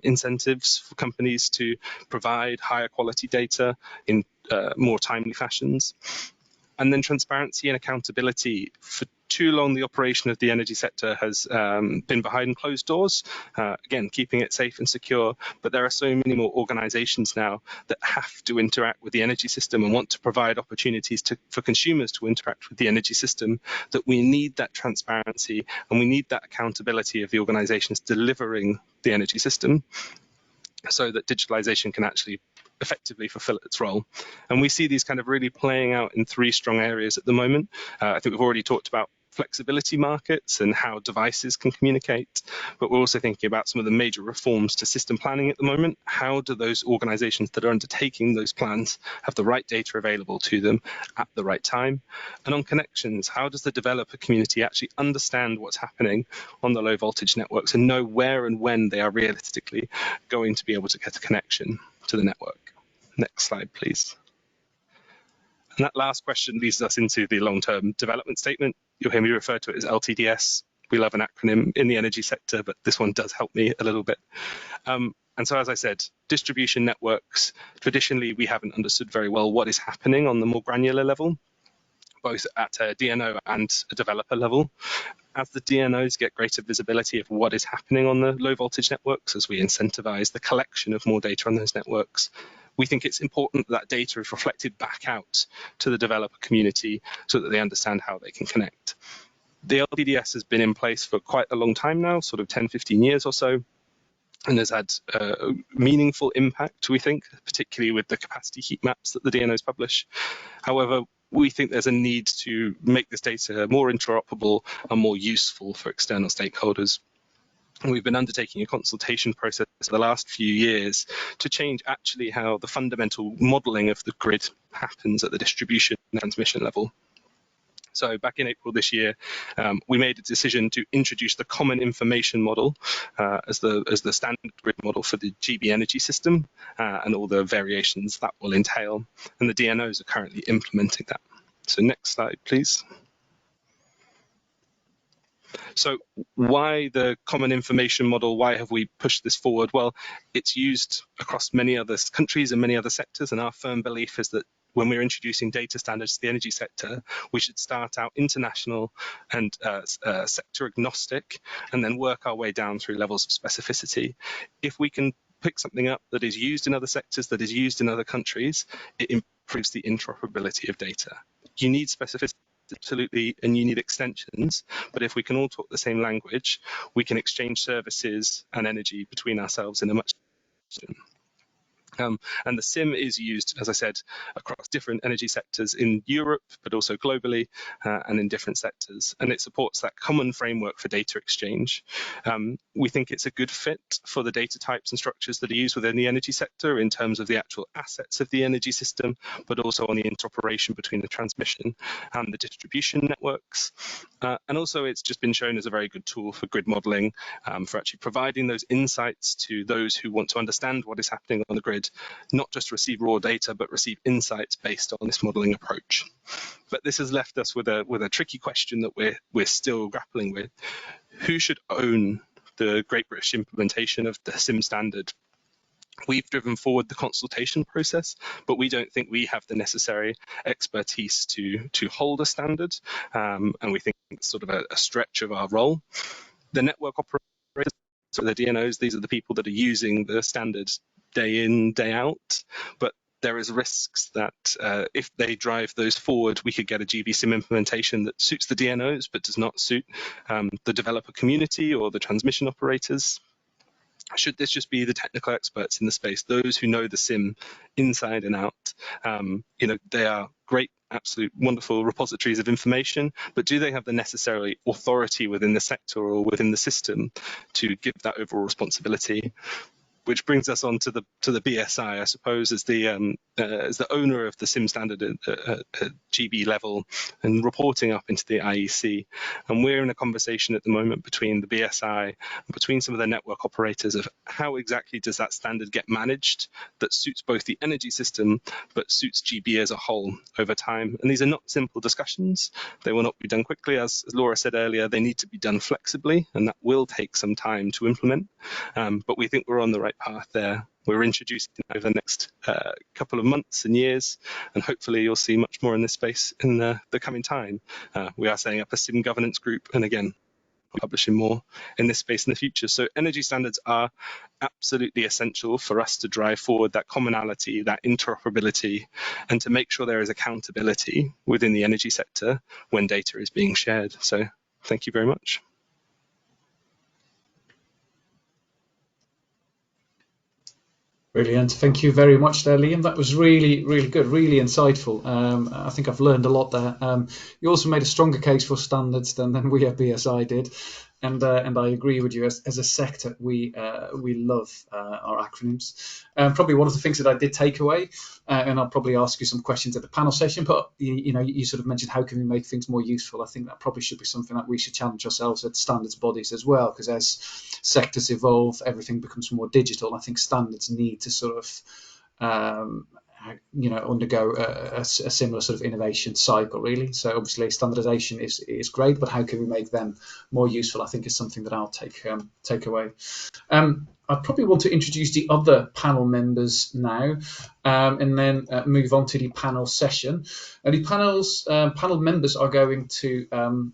incentives for companies to provide higher quality data in more timely fashions. And then transparency and accountability. For too long, the operation of the energy sector has been behind closed doors, again, keeping it safe and secure. But there are so many more organizations now that have to interact with the energy system and want to provide opportunities for consumers to interact with the energy system, that we need that transparency and we need that accountability of the organizations delivering the energy system, so that digitalization can actually effectively fulfill its role. And we see these kind of really playing out in 3 strong areas at the moment. I think we've already talked about flexibility markets and how devices can communicate, but we're also thinking about some of the major reforms to system planning at the moment. How do those organizations that are undertaking those plans have the right data available to them at the right time? And on connections, how does the developer community actually understand what's happening on the low voltage networks and know where and when they are realistically going to be able to get a connection to the network? Next slide, please. And that last question leads us into the long-term development statement. You'll hear me refer to it as LTDS. We love an acronym in the energy sector, but this one does help me a little bit. And so, as I said, distribution networks, traditionally, we haven't understood very well what is happening on the more granular level, both at a DNO and a developer level. As the DNOs get greater visibility of what is happening on the low voltage networks, as we incentivize the collection of more data on those networks, we think it's important that data is reflected back out to the developer community so that they understand how they can connect. The LTDS has been in place for quite a long time now, sort of 10, 15 years or so, and has had a meaningful impact, we think, particularly with the capacity heat maps that the DNOs publish. However, we think there's a need to make this data more interoperable and more useful for external stakeholders. And we've been undertaking a consultation process for the last few years to change actually how the fundamental modeling of the grid happens at the distribution and transmission level. So back in April this year, we made a decision to introduce the common information model as the standard grid model for the GB energy system and all the variations that will entail. And the DNOs are currently implementing that. So next slide, please. So why the common information model? Why have we pushed this forward? Well, it's used across many other countries and many other sectors, and our firm belief is that when we're introducing data standards to the energy sector, we should start out international and sector agnostic, and then work our way down through levels of specificity. If we can pick something up that is used in other sectors, that is used in other countries, it improves the interoperability of data. You need specificity, absolutely, and you need extensions, but if we can all talk the same language, we can exchange services and energy between ourselves in a much and the SIM is used, as I said, across different energy sectors in Europe, but also globally and in different sectors. And it supports that common framework for data exchange. We think it's a good fit for the data types and structures that are used within the energy sector in terms of the actual assets of the energy system, but also on the interoperation between the transmission and the distribution networks. And also it's just been shown as a very good tool for grid modeling, for actually providing those insights to those who want to understand what is happening on the grid not just receive raw data, but receive insights based on this modeling approach. But this has left us with a tricky question that we're still grappling with. Who should own the Great British implementation of the SIM standard? We've driven forward the consultation process, but we don't think we have the necessary expertise to hold a standard, and we think it's sort of a stretch of our role. The network operators, so the DNOs, these are the people that are using the standards day in, day out, but there is risks that if they drive those forward, we could get a GBSIM implementation that suits the DNOs but does not suit the developer community or the transmission operators. Should this just be the technical experts in the space, those who know the SIM inside and out? They are great, absolute, wonderful repositories of information, but do they have the necessary authority within the sector or within the system to give that overall responsibility? Which brings us on to the BSI, I suppose, as the owner of the SIM standard at GB level and reporting up into the IEC. And we're in a conversation at the moment between the BSI and between some of the network operators of how exactly does that standard get managed that suits both the energy system but suits GB as a whole over time. And these are not simple discussions. They will not be done quickly. As Laura said earlier, they need to be done flexibly, and that will take some time to implement. But we think we're on the right path there. We're introducing over the next couple of months and years, and hopefully you'll see much more in this space in the coming time. We are setting up a SIM governance group, and again, publishing more in this space in the future. So energy standards are absolutely essential for us to drive forward that commonality, that interoperability, and to make sure there is accountability within the energy sector when data is being shared. So thank you very much. Brilliant. Thank you very much there, Liam. That was really, really good, really insightful. I think I've learned a lot there. You also made a stronger case for standards than we at BSI did. And I agree with you. As a sector, we love our acronyms. Probably one of the things that I did take away, and I'll probably ask you some questions at the panel session. But you sort of mentioned how can we make things more useful. I think that probably should be something that we should challenge ourselves at standards bodies as well, because as sectors evolve, everything becomes more digital. I think standards need to sort of undergo a similar sort of innovation cycle, really. So obviously standardization is great, but how can we make them more useful, I think, is something that I'll take away. I probably want to introduce the other panel members now, and then move on to the panel session. And the panel members are going to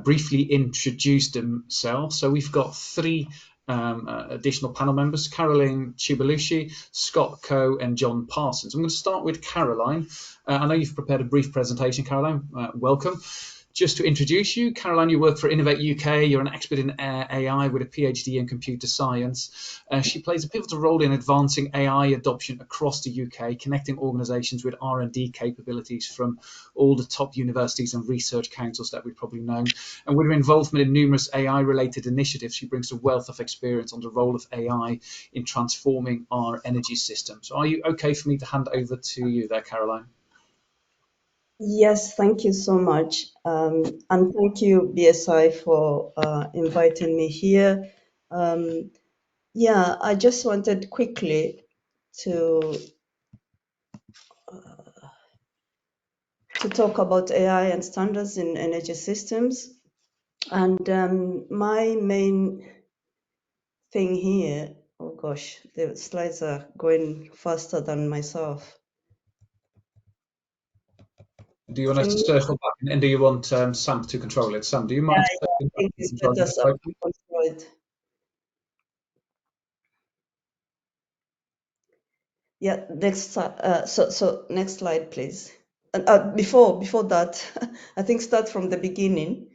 briefly introduce themselves. So we've got three additional panel members: Caroline Chibalushi, Scott Coe, and John Parsons. I'm going to start with Caroline. I know you've prepared a brief presentation, Caroline. Welcome. Just to introduce you, Caroline, you work for Innovate UK. You're an expert in AI with a PhD in computer science. She plays a pivotal role in advancing AI adoption across the UK, connecting organisations with R&D capabilities from all the top universities and research councils that we've probably known. And with her involvement in numerous AI-related initiatives, she brings a wealth of experience on the role of AI in transforming our energy system. So are you okay for me to hand over to you there, Caroline? Yes, thank you so much. And thank you, BSI, for inviting me here. I just wanted quickly to talk about AI and standards in energy systems. And my main thing here, oh gosh, the slides are going faster than myself. Do you want to circle back, and do you want Sam to control it? Sam, do you mind? I think it's better Sam to control it. Yeah, next. So next slide, please. And before that, I think start from the beginning.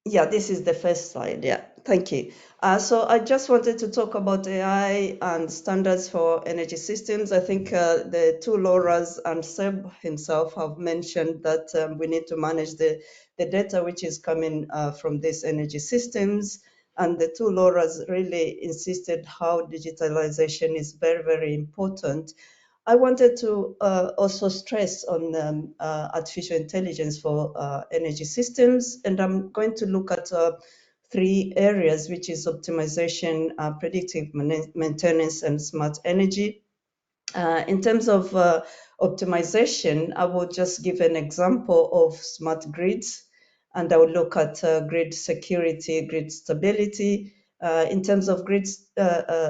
Yeah, this is the first slide. Yeah, thank you. So I just wanted to talk about AI and standards for energy systems. I think the two Lauras and Seb himself have mentioned that we need to manage the data which is coming from these energy systems. And the two Lauras really insisted how digitalization is very, very important. I wanted to also stress on artificial intelligence for energy systems, and I'm going to look at three areas, which is optimization, predictive maintenance, and smart energy. In terms of optimization, I will just give an example of smart grids, and I will look at grid security, grid stability. In terms of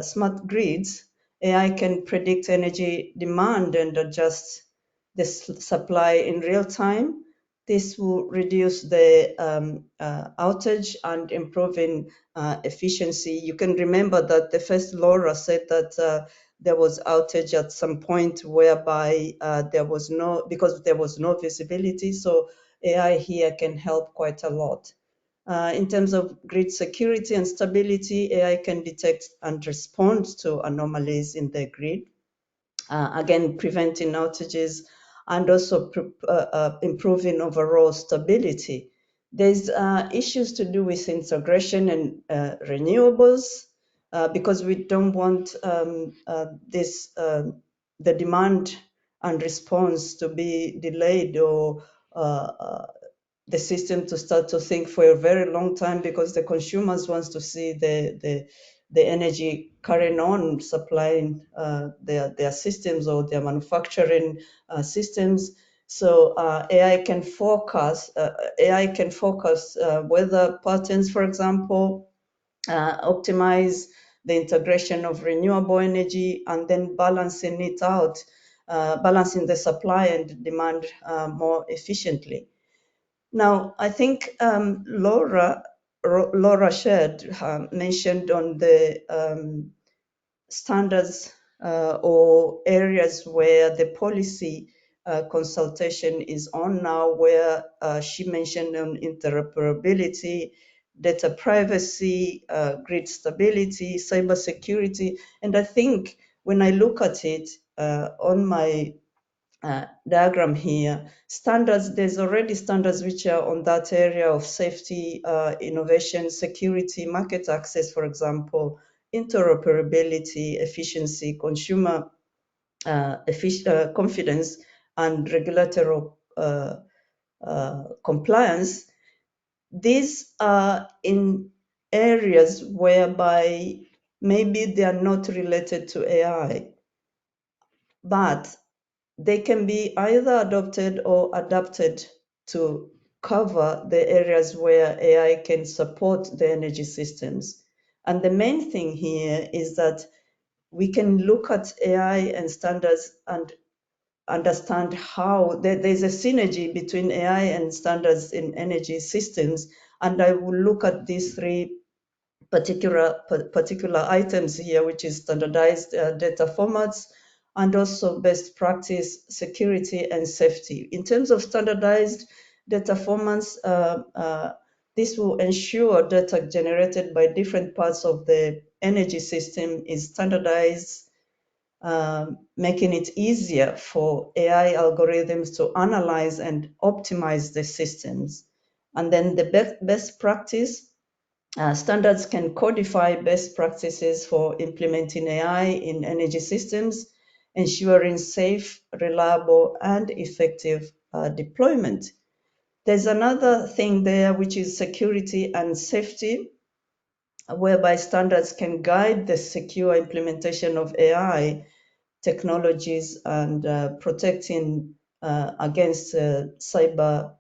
smart grids, AI can predict energy demand and adjust the supply in real time. This will reduce the outage and improving efficiency. You can remember that the first Laura said that there was outage at some point whereby because there was no visibility. So AI here can help quite a lot. In terms of grid security and stability, AI can detect and respond to anomalies in the grid, again, preventing outages and also improving overall stability. There's issues to do with integration and renewables, because we don't want the demand and response to be delayed, or the system to start to think for a very long time, because the consumers wants to see the energy carrying on supplying their systems or their manufacturing systems. So AI can forecast weather patterns, for example, optimize the integration of renewable energy, and then balancing it out, balancing the supply and demand more efficiently. Now, I think Laura shared mentioned on the standards or areas where the policy consultation is on now, where she mentioned on interoperability, data privacy, grid stability, cybersecurity. And I think when I look at it on my diagram here, standards, there's already standards which are on that area of safety, innovation, security, market access, for example, interoperability, efficiency, consumer confidence, and regulatory compliance. These are in areas whereby maybe they are not related to AI, but they can be either adopted or adapted to cover the areas where AI can support the energy systems. And the main thing here is that we can look at AI and standards and understand how there's a synergy between AI and standards in energy systems. And I will look at these three particular items here, which is standardized data formats, and also best practice, security, and safety. In terms of standardized data formats, this will ensure data generated by different parts of the energy system is standardized, making it easier for AI algorithms to analyze and optimize the systems. And then the best practice, standards can codify best practices for implementing AI in energy systems, ensuring safe, reliable, and effective deployment. There's another thing there, which is security and safety, whereby standards can guide the secure implementation of AI technologies and protecting against cyber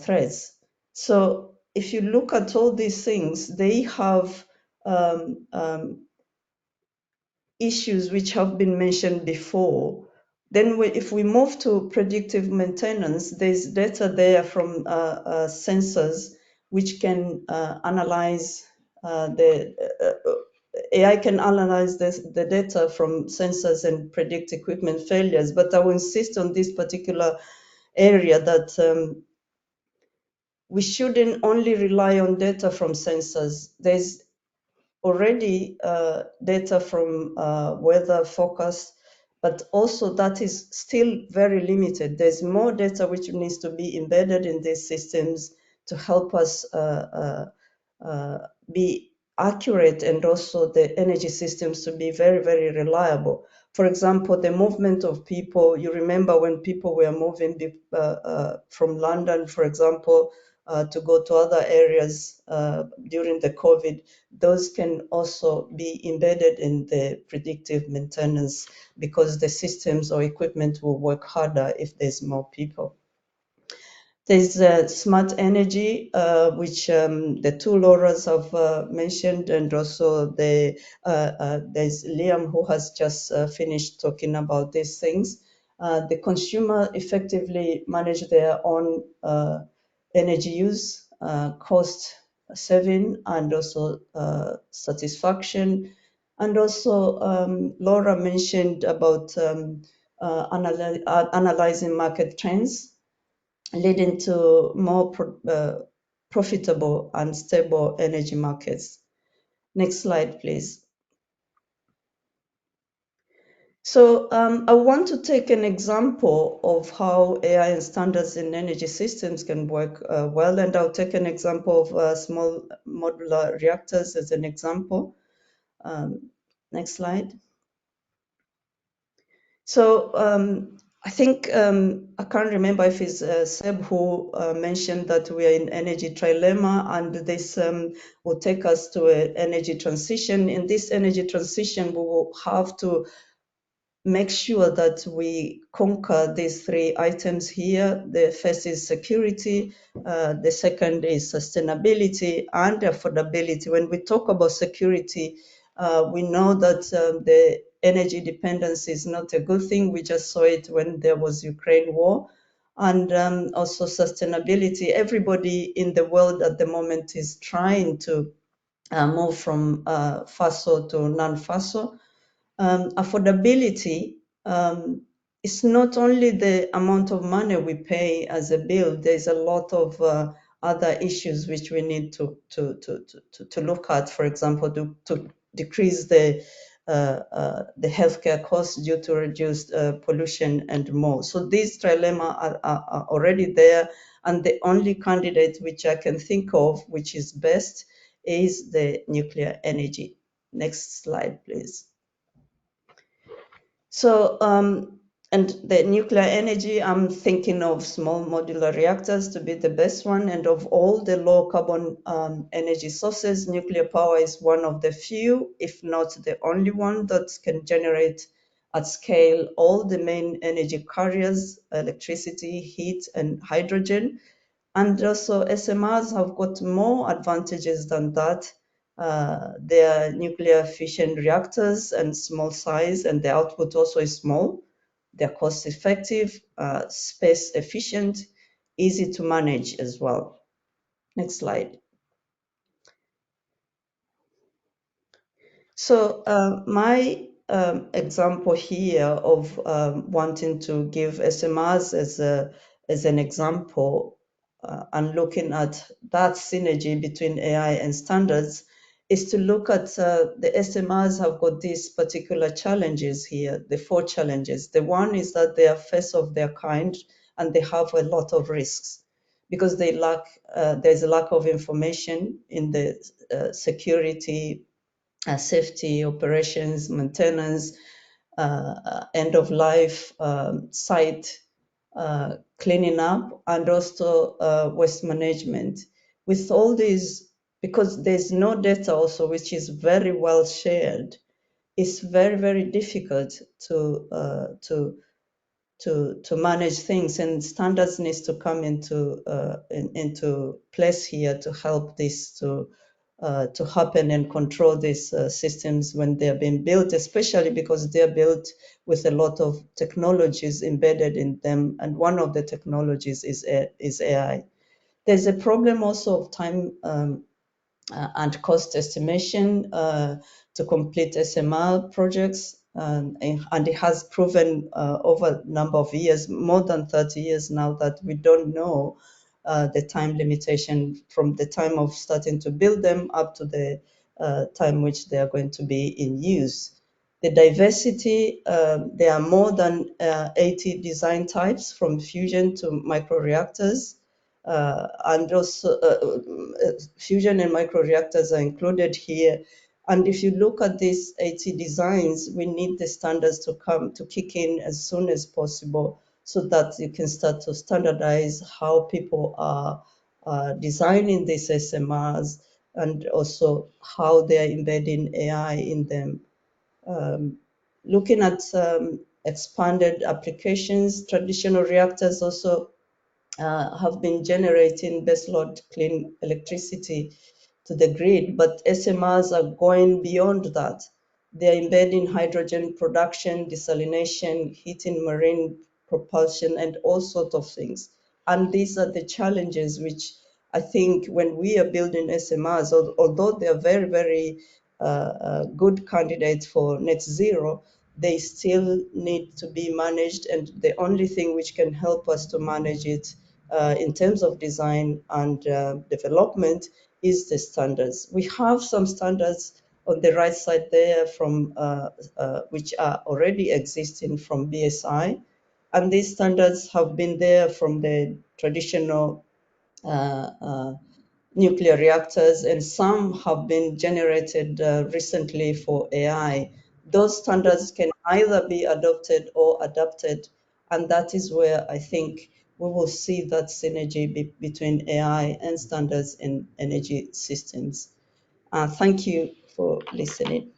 threats. So if you look at all these things, they have issues which have been mentioned before. Then if we move to predictive maintenance, there's data there from sensors which can analyze AI can analyze the data from sensors and predict equipment failures. But I will insist on this particular area that we shouldn't only rely on data from sensors. There's already data from weather forecast, but also that is still very limited. There's more data which needs to be embedded in these systems to help us be accurate, and also the energy systems to be very, very reliable. For example, the movement of people, you remember when people were moving from London, for example, to go to other areas during the COVID, those can also be embedded in the predictive maintenance because the systems or equipment will work harder if there's more people. There's smart energy, which the two Lauras have mentioned, and also there's Liam who has just finished talking about these things. The consumer effectively manage their own energy use, cost saving, and also satisfaction. And also, Laura mentioned about analyzing market trends, leading to more profitable and stable energy markets. Next slide, please. So I want to take an example of how AI and standards in energy systems can work well, and I'll take an example of small modular reactors as an example. Next slide. So I think I can't remember if it's Seb who mentioned that we are in energy trilemma, and this will take us to an energy transition. In this energy transition, we will have to make sure that we conquer these three items here. The first is security, the second is sustainability and affordability. When we talk about security, we know that the energy dependence is not a good thing. We just saw it when there was Ukraine war. And also sustainability. Everybody in the world at the moment is trying to move from fossil to non-fossil. Affordability is not only the amount of money we pay as a bill. There's a lot of other issues which we need to look at. For example, to decrease the healthcare costs due to reduced pollution and more. So these trilemma are already there, and the only candidate which I can think of which is best is the nuclear energy. Next slide, please. So, and the nuclear energy, I'm thinking of small modular reactors to be the best one. And of all the low carbon energy sources, nuclear power is one of the few, if not the only one, that can generate at scale all the main energy carriers, electricity, heat, and hydrogen. And also SMRs have got more advantages than that. They are nuclear fission reactors and small size, and the output also is small. They're cost effective, space efficient, easy to manage as well. Next slide. So my example here of wanting to give SMRs as an example and looking at that synergy between AI and standards is to look at the SMRs have got these particular challenges here, the four challenges. The one is that they are first of their kind and they have a lot of risks because they lack, there's a lack of information in the security, safety, operations, maintenance, end of life, site cleaning up, and also waste management. With all these, because there's no data also, which is very well shared, it's very, very difficult to manage things, and standards needs to come into place here to help this to happen and control these systems when they are being built, especially because they are built with a lot of technologies embedded in them, and one of the technologies is AI. There's a problem also of time and cost estimation to complete SMR projects. And it has proven over a number of years, more than 30 years now, that we don't know the time limitation from the time of starting to build them up to the time which they are going to be in use. The diversity, there are more than 80 design types from fusion to microreactors. And also fusion and microreactors are included here. And if you look at these 80 designs, we need the standards to kick in as soon as possible so that you can start to standardize how people are designing these SMRs and also how they are embedding AI in them. Looking at expanded applications, traditional reactors also have been generating baseload clean electricity to the grid, but SMRs are going beyond that. They're embedding hydrogen production, desalination, heating, marine propulsion, and all sorts of things. And these are the challenges which I think when we are building SMRs, although they are very, very good candidates for net zero, they still need to be managed. And the only thing which can help us to manage it in terms of design and development is the standards. We have some standards on the right side there from which are already existing from BSI, and these standards have been there from the traditional nuclear reactors, and some have been generated recently for AI. Those standards can either be adopted or adapted, and that is where I think we will see that synergy between AI and standards in energy systems. Thank you for listening.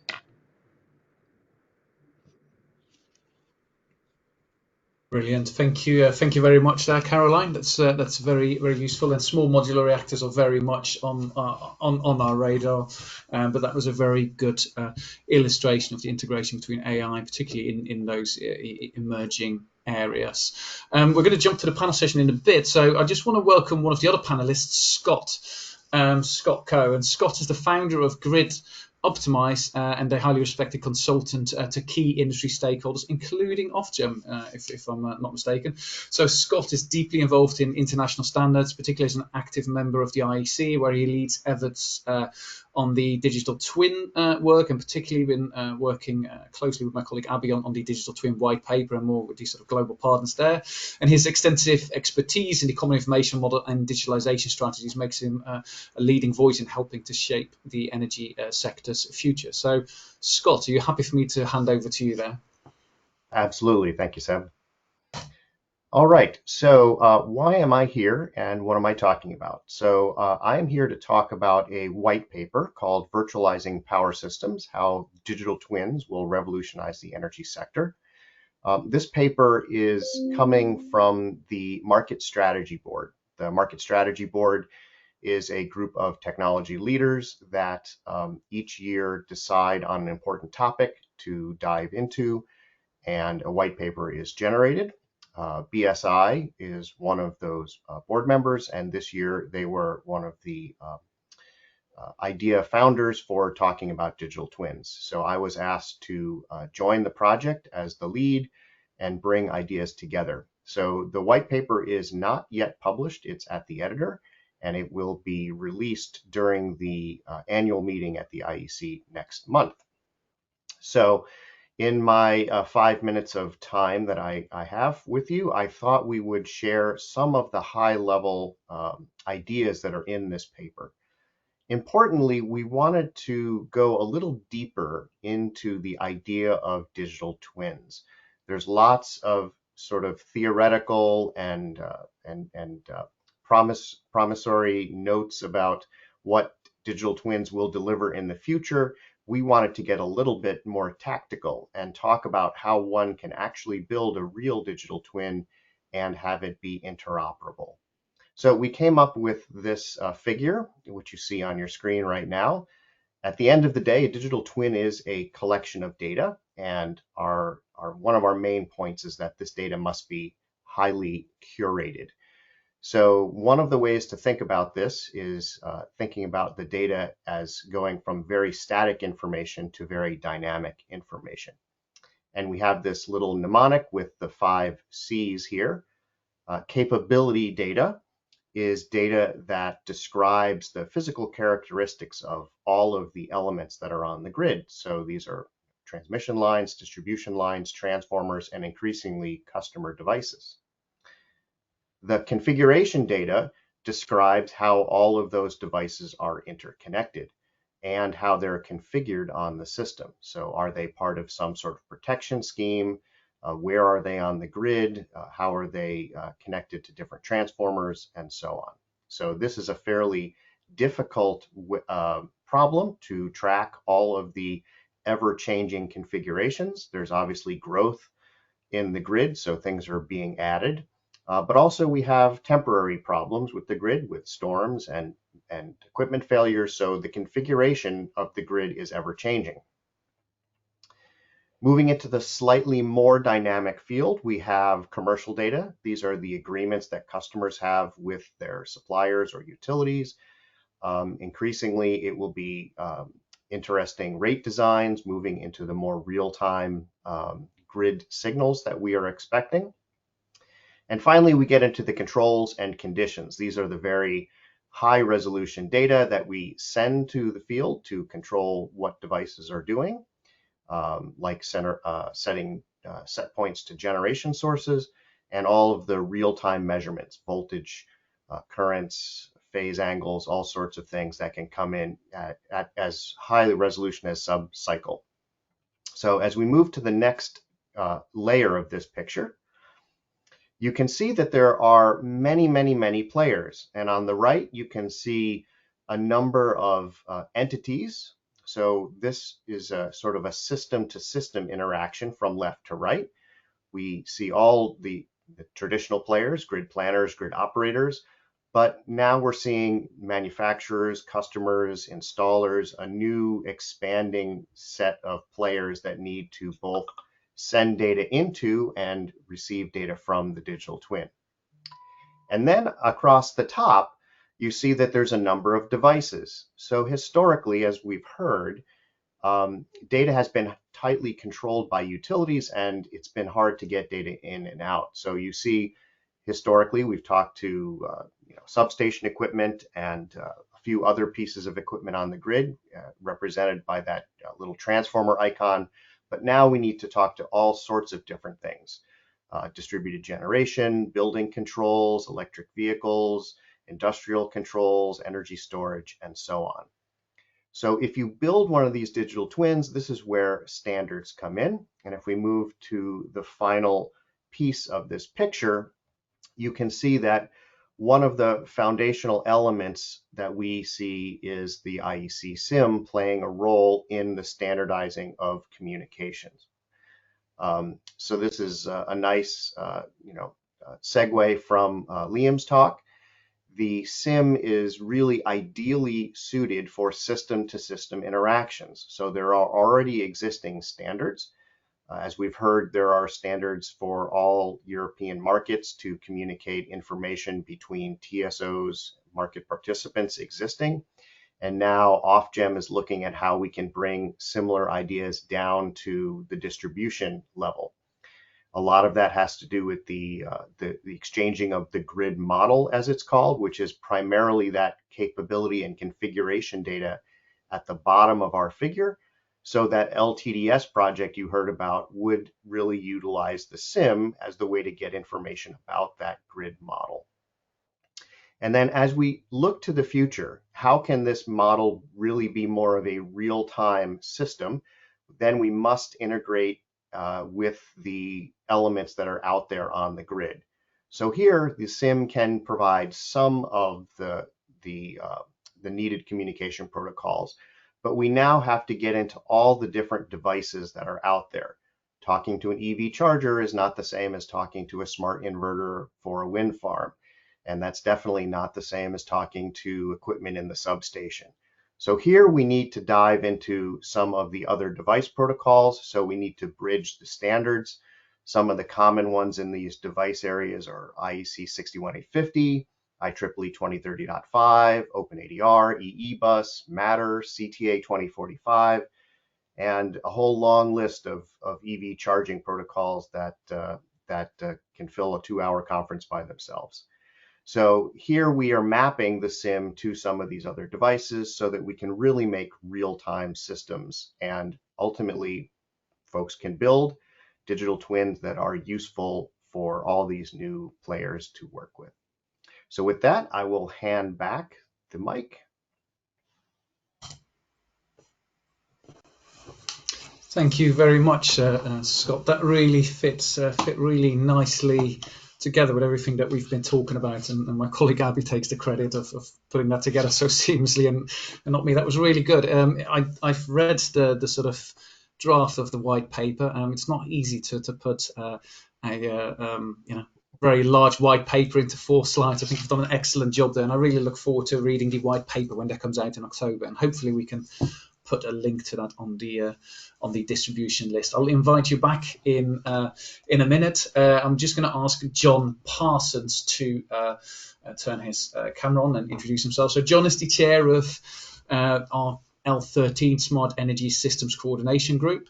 Brilliant. Thank you. Thank you very much there, Caroline. That's very, very useful. And small modular reactors are very much on our radar. But that was a very good illustration of the integration between AI, particularly in those emerging areas. We're going to jump to the panel session in a bit. So I just want to welcome one of the other panelists, Scott. Scott Coe. And Scott is the founder of Grid Optimize and a highly respected consultant to key industry stakeholders, including Ofgem, if I'm not mistaken. So Scott is deeply involved in international standards, particularly as an active member of the IEC, where he leads efforts on the digital twin work, and particularly been working closely with my colleague Abby on the digital twin white paper and more with these sort of global partners there. And his extensive expertise in the common information model and digitalization strategies makes him a leading voice in helping to shape the energy sector's future. So, Scott, are you happy for me to hand over to you there? Absolutely. Thank you, Seb. All right. So why am I here and what am I talking about? So I am here to talk about a white paper called Virtualizing Power Systems, How Digital Twins Will Revolutionize the Energy Sector. This paper is coming from the Market Strategy Board. The Market Strategy Board is a group of technology leaders that each year decide on an important topic to dive into, and a white paper is generated. BSI is one of those board members, and this year they were one of the idea founders for talking about digital twins. So I was asked to join the project as the lead and bring ideas together. So the white paper is not yet published, it's at the editor, and it will be released during the annual meeting at the IEC next month. So in my 5 minutes of time that I have with you, I thought we would share some of the high-level ideas that are in this paper. Importantly, we wanted to go a little deeper into the idea of digital twins. There's lots of sort of theoretical and promissory notes about what digital twins will deliver in the future. We wanted to get a little bit more tactical and talk about how one can actually build a real digital twin and have it be interoperable. So we came up with this figure, which you see on your screen right now. At the end of the day, a digital twin is a collection of data, and one of our main points is that this data must be highly curated. So one of the ways to think about this is thinking about the data as going from very static information to very dynamic information. And we have this little mnemonic with the 5 C's here. Capability data is data that describes the physical characteristics of all of the elements that are on the grid. So these are transmission lines, distribution lines, transformers, and increasingly customer devices. The configuration data describes how all of those devices are interconnected and how they're configured on the system. So are they part of some sort of protection scheme? Where are they on the grid? How are they connected to different transformers, and so on? So this is a fairly difficult problem to track all of the ever-changing configurations. There's obviously growth in the grid, so things are being added. But also we have temporary problems with the grid, with storms and equipment failures, so the configuration of the grid is ever changing. Moving into the slightly more dynamic field, we have commercial data. These are the agreements that customers have with their suppliers or utilities. Increasingly, it will be interesting rate designs, moving into the more real-time grid signals that we are expecting. And finally, we get into the controls and conditions. These are the very high resolution data that we send to the field to control what devices are doing, like setting set points to generation sources, and all of the real-time measurements, voltage, currents, phase angles, all sorts of things that can come in at as high resolution as sub-cycle. So as we move to the next layer of this picture, you can see that there are many, many, many players. And on the right, you can see a number of entities. So this is a sort of a system-to-system interaction from left to right. We see all the traditional players, grid planners, grid operators, but now we're seeing manufacturers, customers, installers, a new expanding set of players that need to both send data into and receive data from the digital twin. And then across the top, you see that there's a number of devices. So historically, as we've heard, data has been tightly controlled by utilities, and it's been hard to get data in and out. So you see, historically, we've talked to substation equipment and a few other pieces of equipment on the grid, represented by that little transformer icon. But now we need to talk to all sorts of different things. Distributed generation, building controls, electric vehicles, industrial controls, energy storage, and so on. So if you build one of these digital twins, this is where standards come in. And if we move to the final piece of this picture, you can see that one of the foundational elements that we see is the IEC SIM playing a role in the standardizing of communications. So this is a nice segue from Liam's talk. The SIM is really ideally suited for system-to-system interactions. So there are already existing standards. As we've heard, there are standards for all European markets to communicate information between TSOs, market participants existing. And now Ofgem is looking at how we can bring similar ideas down to the distribution level. A lot of that has to do with the exchanging of the grid model, as it's called, which is primarily that capability and configuration data at the bottom of our figure. So that LTDS project you heard about would really utilize the SIM as the way to get information about that grid model. And then as we look to the future, how can this model really be more of a real-time system? Then we must integrate with the elements that are out there on the grid. So here, the SIM can provide some of the needed communication protocols, but we now have to get into all the different devices that are out there. Talking to an EV charger is not the same as talking to a smart inverter for a wind farm. And that's definitely not the same as talking to equipment in the substation. So here we need to dive into some of the other device protocols. So we need to bridge the standards. Some of the common ones in these device areas are IEC 61850, IEEE 2030.5, OpenADR, EE-Bus, Matter, CTA 2045, and a whole long list of EV charging protocols that can fill a 2-hour conference by themselves. So here we are mapping the SIM to some of these other devices so that we can really make real-time systems, and ultimately folks can build digital twins that are useful for all these new players to work with. So with that, I will hand back the mic. Thank you very much, Scott. That really fit really nicely together with everything that we've been talking about, and my colleague Abby takes the credit of putting that together so seamlessly, and not me. That was really good. I've read the sort of draft of the white paper. It's not easy to put very large white paper into 4 slides. I think you've done an excellent job there, and I really look forward to reading the white paper when that comes out in October, and hopefully we can put a link to that on the distribution list. I'll invite you back in a minute. I'm just going to ask John Parsons to turn his camera on and introduce himself. So John is the chair of our L13 Smart Energy Systems Coordination Group.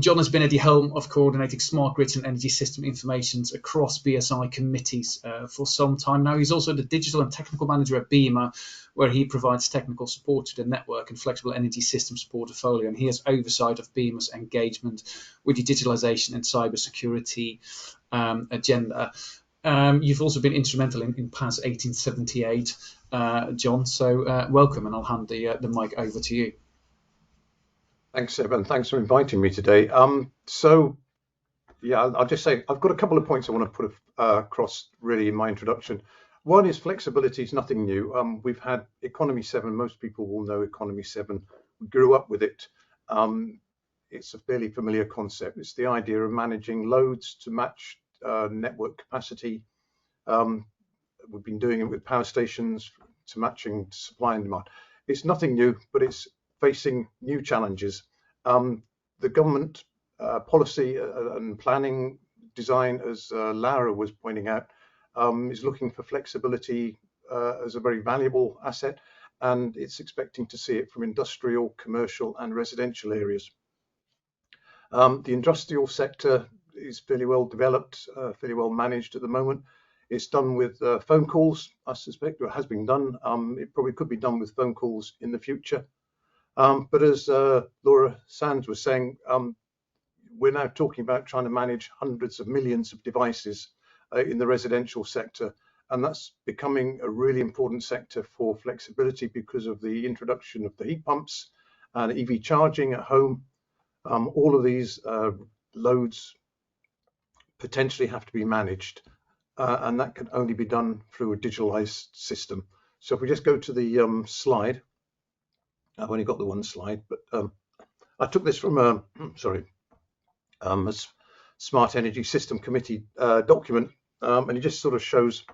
John has been at the helm of coordinating smart grids and energy system informations across BSI committees for some time now. He's also the digital and technical manager at BEMA, where he provides technical support to the network and flexible energy systems portfolio. And he has oversight of BEMA's engagement with the digitalization and cybersecurity agenda. You've also been instrumental in PAS 1878, John. So welcome, and I'll hand the mic over to you. Thanks, Seb, and thanks for inviting me today. So, yeah, I'll just say I've got a couple of points I want to put across really in my introduction. One is flexibility is nothing new. We've had Economy 7. Most people will know Economy 7. We grew up with it. It's a fairly familiar concept. It's the idea of managing loads to match network capacity. We've been doing it with power stations to matching supply and demand. It's nothing new, but it's facing new challenges. The government policy and planning design, as Lara was pointing out, is looking for flexibility as a very valuable asset, and it's expecting to see it from industrial, commercial, and residential areas. The industrial sector is fairly well developed, fairly well managed at the moment. It's done with phone calls, I suspect, or has been done. It probably could be done with phone calls in the future. But as Laura Sands was saying, we're now talking about trying to manage hundreds of millions of devices in the residential sector. And that's becoming a really important sector for flexibility because of the introduction of the heat pumps and EV charging at home. All of these loads potentially have to be managed. And that can only be done through a digitalized system. So if we just go to the slide, I've only got the one slide, but I took this from a Smart Energy System Committee document, and it just sort of shows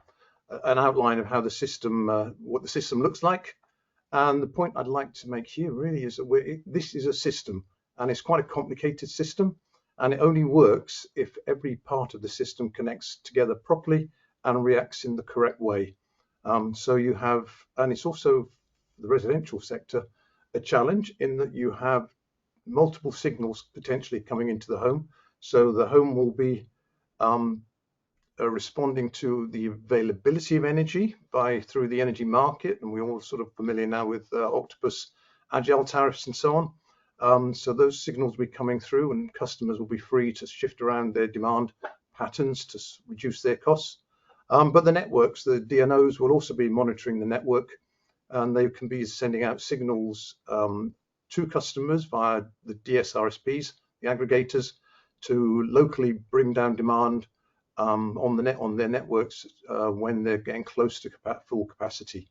an outline of how the system, what the system looks like. And the point I'd like to make here really is that this is a system, and it's quite a complicated system, and it only works if every part of the system connects together properly and reacts in the correct way. So you have, and it's also the residential sector, a challenge in that you have multiple signals potentially coming into the home. So the home will be responding to the availability of energy through the energy market, and we're all sort of familiar now with Octopus agile tariffs and so on. So those signals will be coming through, and customers will be free to shift around their demand patterns to reduce their costs. But the networks, the DNOs, will also be monitoring the network, and they can be sending out signals to customers via the DSRSPs, the aggregators, to locally bring down demand on their networks when they're getting close to full capacity.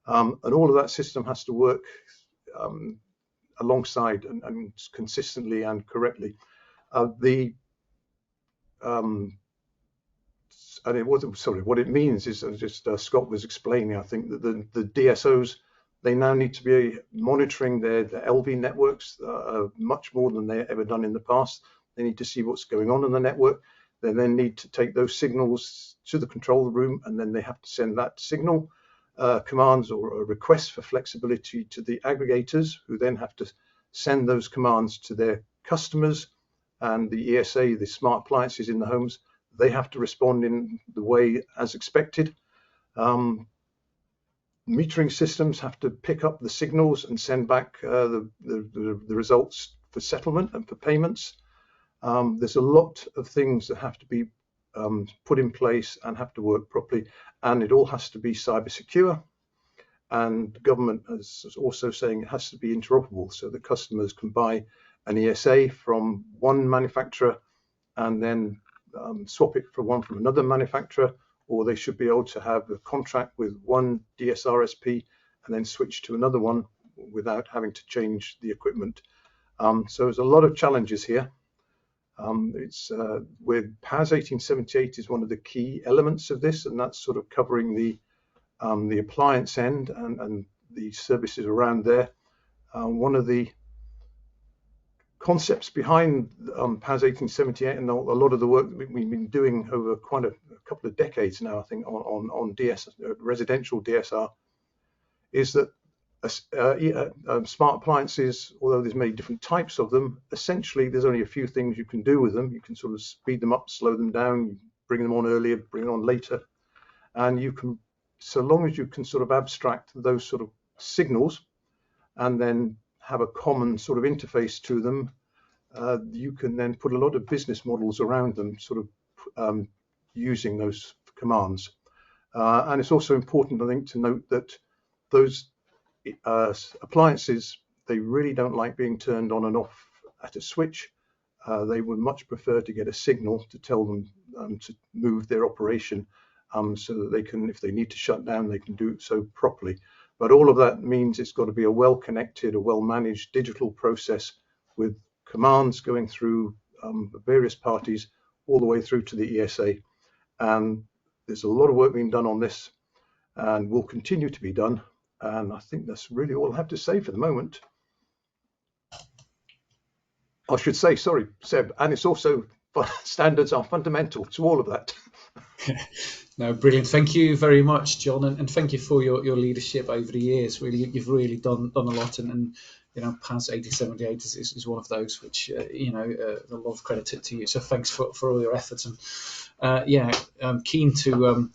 And all of that system has to work alongside and consistently and correctly. What it means is, just Scott was explaining, I think that the DSOs, they now need to be monitoring their LV networks much more than they've ever done in the past. They need to see what's going on in the network. They then need to take those signals to the control room, and then they have to send that signal commands or a request for flexibility to the aggregators, who then have to send those commands to their customers, and the ESA, the smart appliances in the homes, they have to respond in the way as expected. Metering systems have to pick up the signals and send back the results for settlement and for payments. There's a lot of things that have to be put in place and have to work properly, and it all has to be cyber secure. And the government is also saying it has to be interoperable, so that customers can buy an ESA from one manufacturer and then swap it for one from another manufacturer, or they should be able to have a contract with one DSRSP and then switch to another one without having to change the equipment. So there's a lot of challenges here. With PAS 1878 is one of the key elements of this, and that's sort of covering the appliance end and the services around there. One of the concepts behind PAS 1878 and a lot of the work that we've been doing over quite a couple of decades now, I think, on residential DSR, is that smart appliances, although there's many different types of them, essentially there's only a few things you can do with them. You can sort of speed them up, slow them down, bring them on earlier, bring them on later, and you can, so long as you can sort of abstract those sort of signals and then have a common sort of interface to them, you can then put a lot of business models around them, sort of using those commands. And it's also important, I think, to note that those appliances, they really don't like being turned on and off at a switch. They would much prefer to get a signal to tell them to move their operation, so that they can, if they need to shut down, they can do it so properly. But all of that means it's got to be a well-connected, a well-managed digital process with commands going through various parties all the way through to the ESA. And there's a lot of work being done on this and will continue to be done. And I think that's really all I have to say for the moment. I should say, sorry, Seb, and it's also standards are fundamental to all of that. No, brilliant. Thank you very much, John, and thank you for your leadership over the years. Really, you've really done a lot, and PAS 1878 is one of those which a lot of credit to you. So thanks for all your efforts, and I'm keen to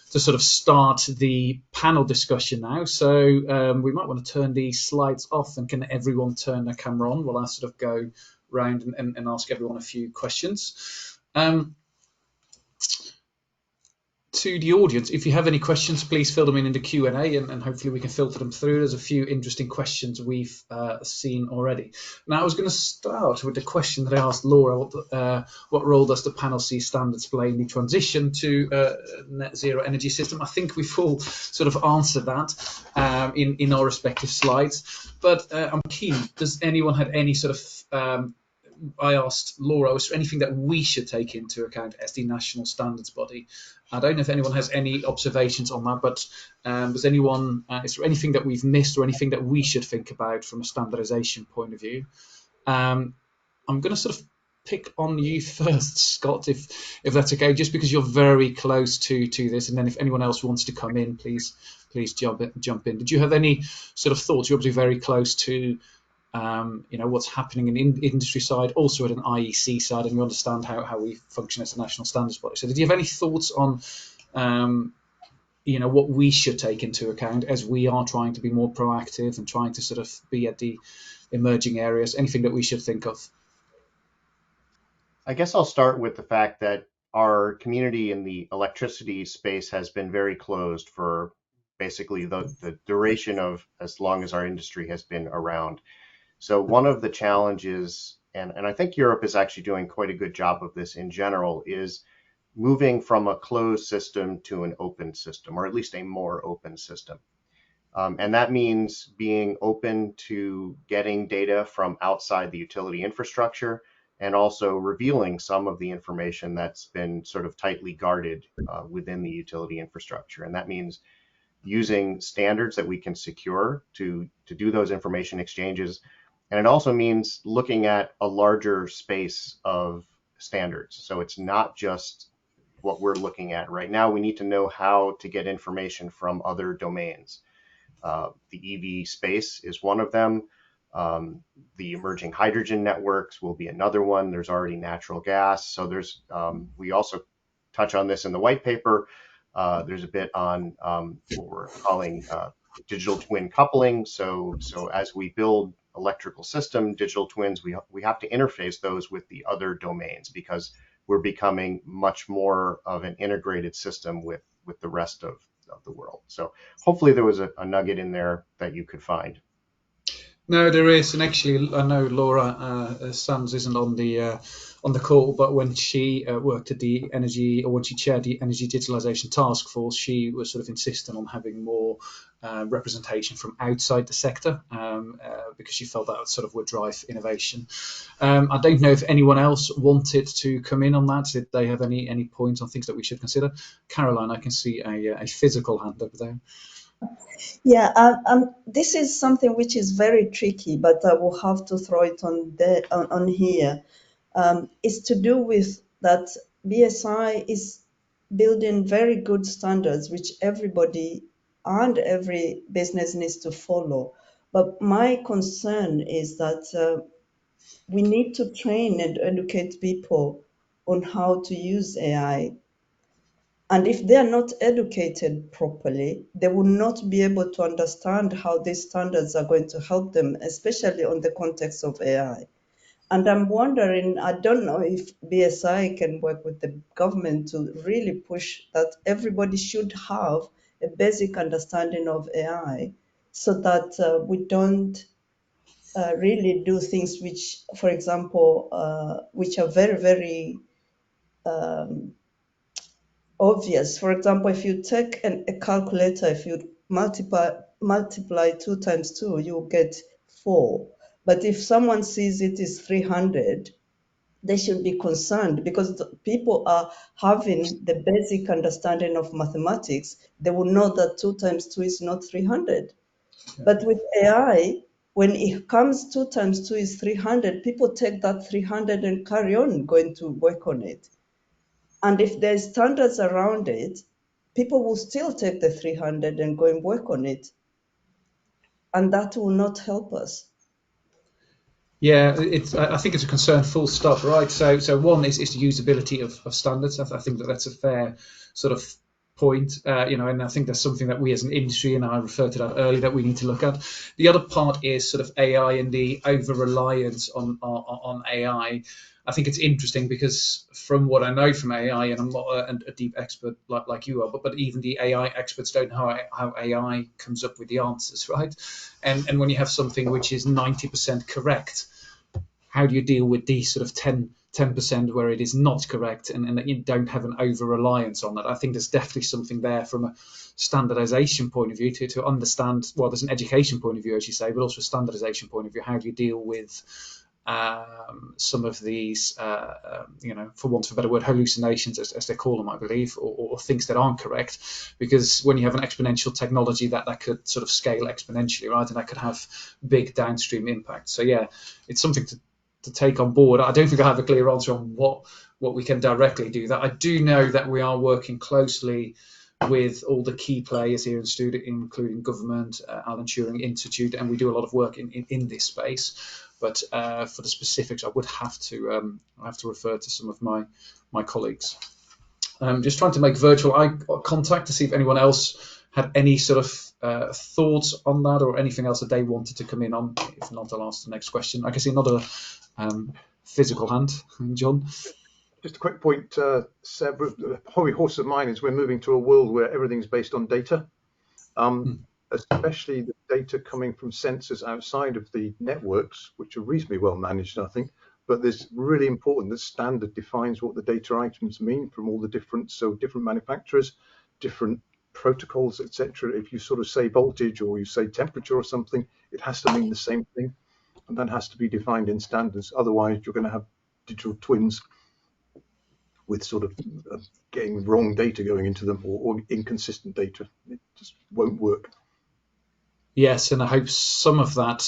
sort of start the panel discussion now. So we might want to turn these slides off, and can everyone turn their camera on while I sort of go round and ask everyone a few questions. To the audience, if you have any questions, please fill them in the Q&A, and hopefully we can filter them through. There's a few interesting questions we've seen already. Now, I was going to start with the question that I asked Laura: what role does the panel see standards play in the transition to net zero energy system? I think we've all sort of answered that in our respective slides, but I'm keen. Does anyone have any sort of I asked Laura, is there anything that we should take into account as the national standards body? I don't know if anyone has any observations on that, but is there anything that we've missed or anything that we should think about from a standardization point of view? I'm going to sort of pick on you first, Scott, if that's okay, just because you're very close to this, and then if anyone else wants to come in, please jump in. Did you have any sort of thoughts? You're obviously very close to what's happening in the industry side, also at an IEC side, and we understand how we function as a national standards body. So did you have any thoughts on what we should take into account as we are trying to be more proactive and trying to sort of be at the emerging areas? Anything that we should think of? I guess I'll start with the fact that our community in the electricity space has been very closed for basically the duration of as long as our industry has been around. So one of the challenges, and I think Europe is actually doing quite a good job of this in general, is moving from a closed system to an open system, or at least a more open system. And that means being open to getting data from outside the utility infrastructure, and also revealing some of the information that's been sort of tightly guarded within the utility infrastructure. And that means using standards that we can secure to do those information exchanges. And it also means looking at a larger space of standards. So it's not just what we're looking at right now. We need to know how to get information from other domains. The EV space is one of them. The emerging hydrogen networks will be another one. There's already natural gas. So there's we also touch on this in the white paper. There's a bit on what we're calling digital twin coupling. So as we build electrical system, digital twins, we have to interface those with the other domains, because we're becoming much more of an integrated system with the rest of the world. So hopefully there was a nugget in there that you could find. No, there is, and actually, I know Laura Sands isn't on on the call, but when she worked at the energy, or when she chaired the energy digitalization task force, she was sort of insistent on having more representation from outside the sector, because she felt that sort of would drive innovation. I don't know if anyone else wanted to come in on that. Did they have any points on things that we should consider? Caroline, I can see a physical hand over there. Yeah, this is something which is very tricky, but I will have to throw it on here. It's to do with that BSI is building very good standards, which everybody and every business needs to follow. But my concern is that we need to train and educate people on how to use AI. And if they are not educated properly, they will not be able to understand how these standards are going to help them, especially on the context of AI. And I'm wondering, I don't know if BSI can work with the government to really push that everybody should have a basic understanding of AI so that we don't really do things which, for example, which are very, very obvious. For example, if you take a calculator, if you multiply 2 times 2, you get 4. But if someone sees it is 300, they should be concerned because people are having the basic understanding of mathematics. They will know that 2 times 2 is not 300. But with AI, when it comes 2 times 2 is 300, people take that 300 and carry on going to work on it. And if there's standards around it, people will still take the 300 and go and work on it. And that will not help us. Yeah, I think it's a concern, full stop, right? So one is the usability of standards. I think that's a fair sort of point, and I think that's something that we as an industry, and I referred to that earlier, that we need to look at. The other part is sort of AI and the over-reliance on AI. I think it's interesting because from what I know from AI, and I'm not a deep expert like you are, but even the AI experts don't know how AI comes up with the answers, right? And when you have something which is 90% correct, how do you deal with these sort of 10% where it is not correct, and that you don't have an over reliance on that? I think there's definitely something there from a standardization point of view to understand. Well, there's an education point of view, as you say, but also a standardization point of view. How do you deal with some of these, for want of a better word, hallucinations, as they call them, I believe, or things that aren't correct? Because when you have an exponential technology, that could sort of scale exponentially, right? And that could have big downstream impact. So yeah, it's something to take on board. I don't think I have a clear answer on what we can directly do. That I do know that we are working closely with all the key players here in Student, including government, Alan Turing Institute, and we do a lot of work in this space. But for the specifics, I would have to refer to some of my colleagues. Just trying to make virtual eye contact to see if anyone else had any sort of thoughts on that, or anything else that they wanted to come in on. If not, I'll ask the next question. I can see another physical hand, John. Just a quick point, Seb, the hobby horse of mine is we're moving to a world where everything's based on data, especially the data coming from sensors outside of the networks, which are reasonably well managed, I think. But there's really important that standard defines what the data items mean from all the different manufacturers, different protocols, etc. If you sort of say voltage or you say temperature or something, it has to mean the same thing, and that has to be defined in standards. Otherwise, you're going to have digital twins with sort of getting wrong data going into them, or inconsistent data. It just won't work. Yes, and I hope some of that,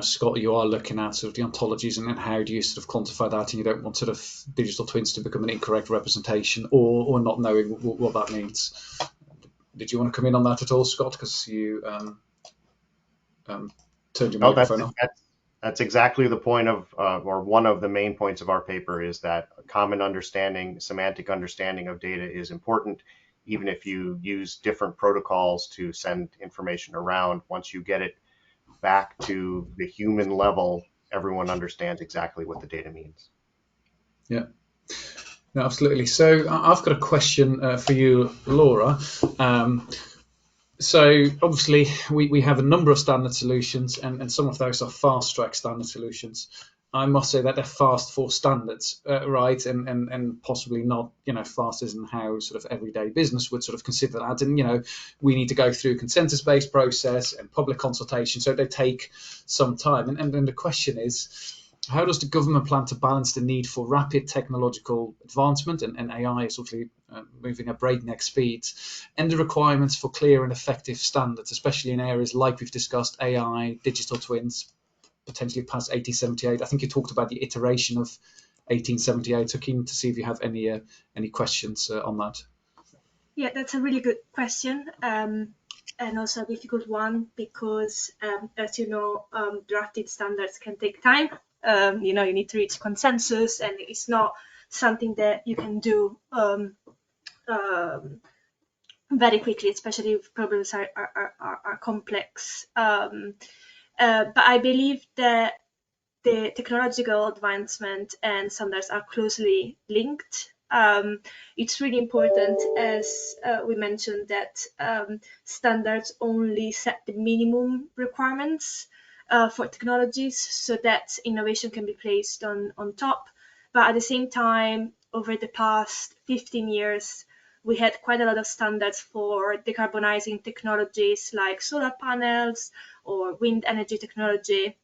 Scott, you are looking at sort of the ontologies, and then how do you sort of quantify that, and you don't want sort of digital twins to become an incorrect representation, or not knowing what that means. Did you want to come in on that at all, Scott? Because you turned your microphone off. That's exactly the point of, or one of the main points of our paper, is that common understanding, semantic understanding of data is important. Even if you use different protocols to send information around, once you get it back to the human level, everyone understands exactly what the data means. Yeah. No, absolutely. So I've got a question for you, Laura. So obviously we have a number of standard solutions, and some of those are fast track standard solutions. I must say that they're fast for standards, right? And possibly not, fast as in how sort of everyday business would sort of consider that. And, we need to go through consensus-based process and public consultation. So they take some time. And then the question is, how does the government plan to balance the need for rapid technological advancement, and AI is obviously moving at breakneck speeds, and the requirements for clear and effective standards, especially in areas like we've discussed, AI, digital twins, potentially past 1878. I think you talked about the iteration of 1878. So keen to see if you have any questions on that. Yeah, that's a really good question, and also a difficult one because, as you know, drafted standards can take time. You need to reach consensus, and it's not something that you can do very quickly, especially if problems are complex. But I believe that the technological advancement and standards are closely linked. It's really important, as we mentioned, that standards only set the minimum requirements for technologies so that innovation can be placed on top. But at the same time, over the past 15 years, we had quite a lot of standards for decarbonizing technologies like solar panels or wind energy technology.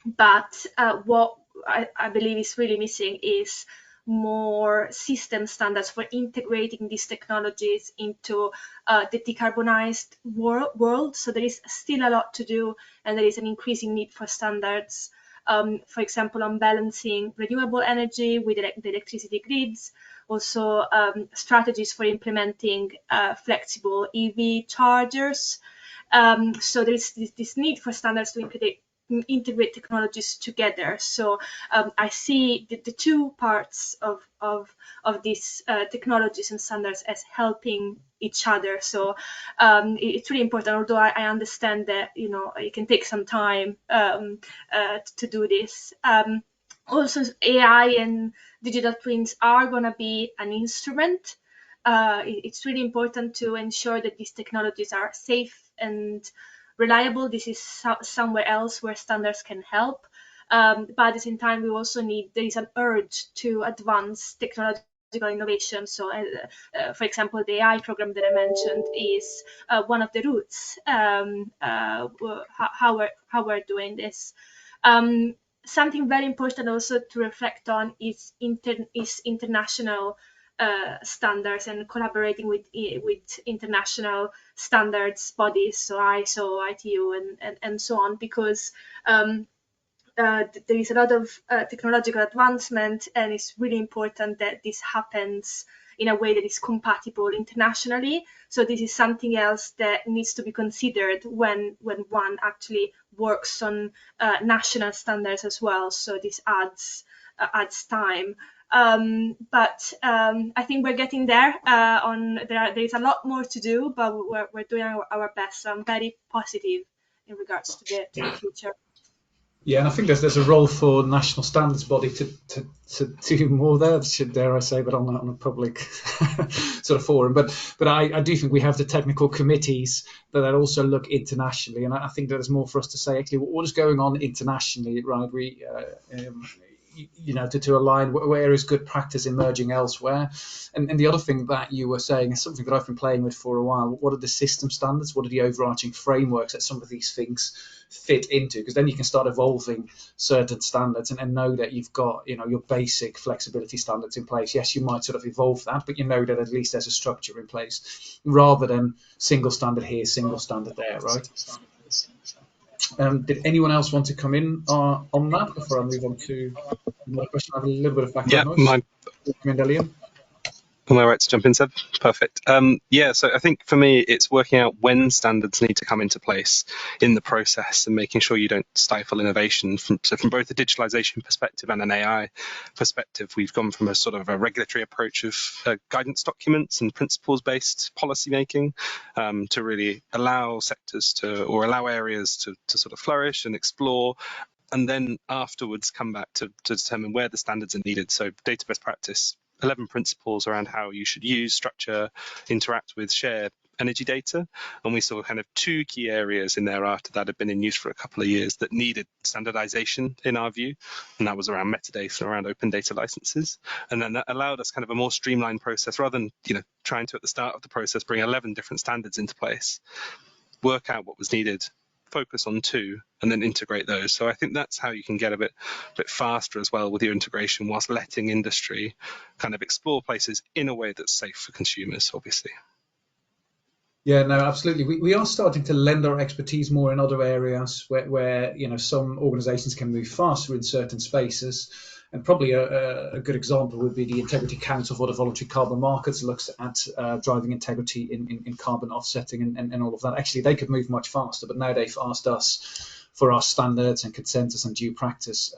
But what I believe is really missing is more system standards for integrating these technologies into the decarbonized world. So there is still a lot to do, and there is an increasing need for standards. For example, on balancing renewable energy with the electricity grids, also strategies for implementing flexible EV chargers. So there is this need for standards to integrate technologies together. So I see the two parts of these technologies and standards as helping each other. So it's really important, although I understand that it can take some time to do this. Also, AI and digital twins are going to be an instrument. It's really important to ensure that these technologies are safe and reliable. This is somewhere else where standards can help. But at the same time, we also there is an urge to advance technological innovation. So, for example, the AI program that I mentioned is one of the routes how we're doing this. Something very important also to reflect on is international standards and collaborating with international standards bodies, so ISO, ITU, and so on, because there is a lot of technological advancement, and it's really important that this happens in a way that is compatible internationally. So this is something else that needs to be considered when one actually works on national standards as well. So this adds time. But I think we're getting there. There is a lot more to do, but we're doing our best. So I'm very positive in regards to the future. Yeah, and I think there's a role for national standards body to do more there, dare I say, but on a public sort of forum. But I do think we have the technical committees that also look internationally, and I think there's more for us to say actually what is going on internationally, right? We to align where is good practice emerging elsewhere. And the other thing that you were saying is something that I've been playing with for a while. What are the system standards? What are the overarching frameworks that some of these things fit into? Because then you can start evolving certain standards and know that you've got your basic flexibility standards in place. Yes, you might sort of evolve that, but you know that at least there's a structure in place rather than single standard here, single standard there, right? Did anyone else want to come in on that before I move on to another question? I have a little bit of background noise. Am I right to jump in, Seb? Perfect. So I think for me, it's working out when standards need to come into place in the process and making sure you don't stifle innovation. From both a digitalization perspective and an AI perspective, we've gone from a sort of a regulatory approach of guidance documents and principles-based policymaking to really allow sectors or allow areas to sort of flourish and explore, and then afterwards come back to determine where the standards are needed. So data best practice, 11 principles around how you should use, structure, interact with, share energy data, and we saw kind of two key areas in there after that had been in use for a couple of years that needed standardization in our view, and that was around metadata, around open data licenses. And then that allowed us kind of a more streamlined process rather than trying to at the start of the process bring 11 different standards into place, work out what was needed, focus on two, and then integrate those. So I think that's how you can get a bit faster as well with your integration, whilst letting industry kind of explore places in a way that's safe for consumers, obviously. Yeah, no, absolutely. We are starting to lend our expertise more in other areas where some organisations can move faster in certain spaces. And probably a good example would be the Integrity Council for the Voluntary Carbon Markets looks at driving integrity in carbon offsetting and all of that. Actually, they could move much faster, but now they've asked us for our standards and consensus and due practice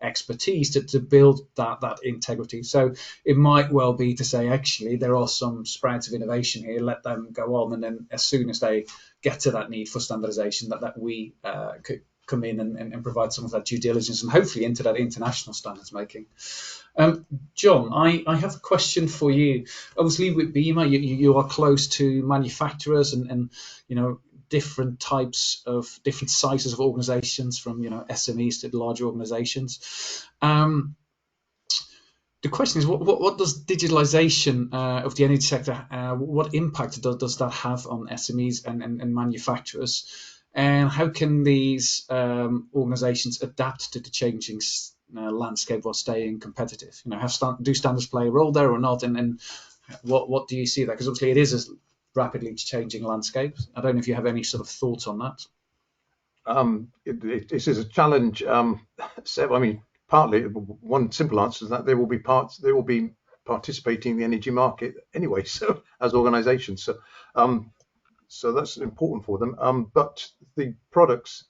expertise to build that integrity. So it might well be to say, actually, there are some sprouts of innovation here, let them go on, and then as soon as they get to that need for standardization, that we could come in and provide some of that due diligence and hopefully into that international standards making. John, I have a question for you. Obviously, with BEMA, you are close to manufacturers and different types of different sizes of organizations, from SMEs to large organizations. The question is, what does digitalization of the energy sector, what impact does that have on SMEs and manufacturers, and how can these organizations adapt to the changing landscape while staying competitive? Do standards play a role there or not, and what do you see there? Because obviously it is a rapidly changing landscape. I don't know if you have any sort of thoughts on that. This is a challenge, Seb. I mean, partly one simple answer is that they will be participating in the energy market anyway, so as organizations, so that's important for them, but the products,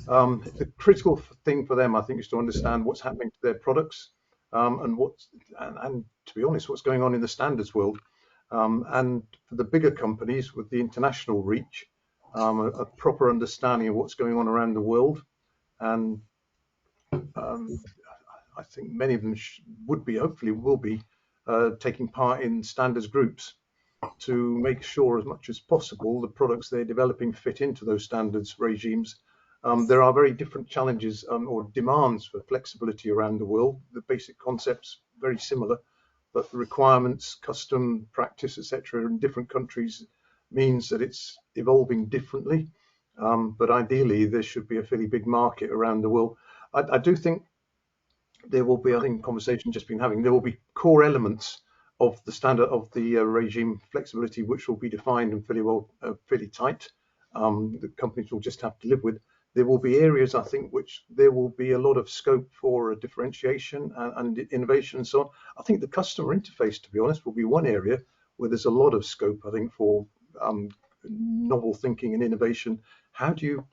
the critical thing for them, I think, is to understand what's happening to their products, and to be honest, what's going on in the standards world, and for the bigger companies with the international reach, a proper understanding of what's going on around the world. And I think many of them hopefully will be taking part in standards groups to make sure as much as possible the products they're developing fit into those standards regimes. There are very different challenges or demands for flexibility around the world. The basic concepts very similar, but the requirements, custom, practice, etc., in different countries means that it's evolving differently. But ideally, there should be a fairly big market around the world. I do think there will be, I think, conversation just been having, there will be core elements of the standard of the regime flexibility, which will be defined and fairly tight. The companies will just have to live with. There will be areas, I think, which there will be a lot of scope for differentiation and innovation and so on. I think the customer interface, to be honest, will be one area where there's a lot of scope, I think, for novel thinking and innovation. How do you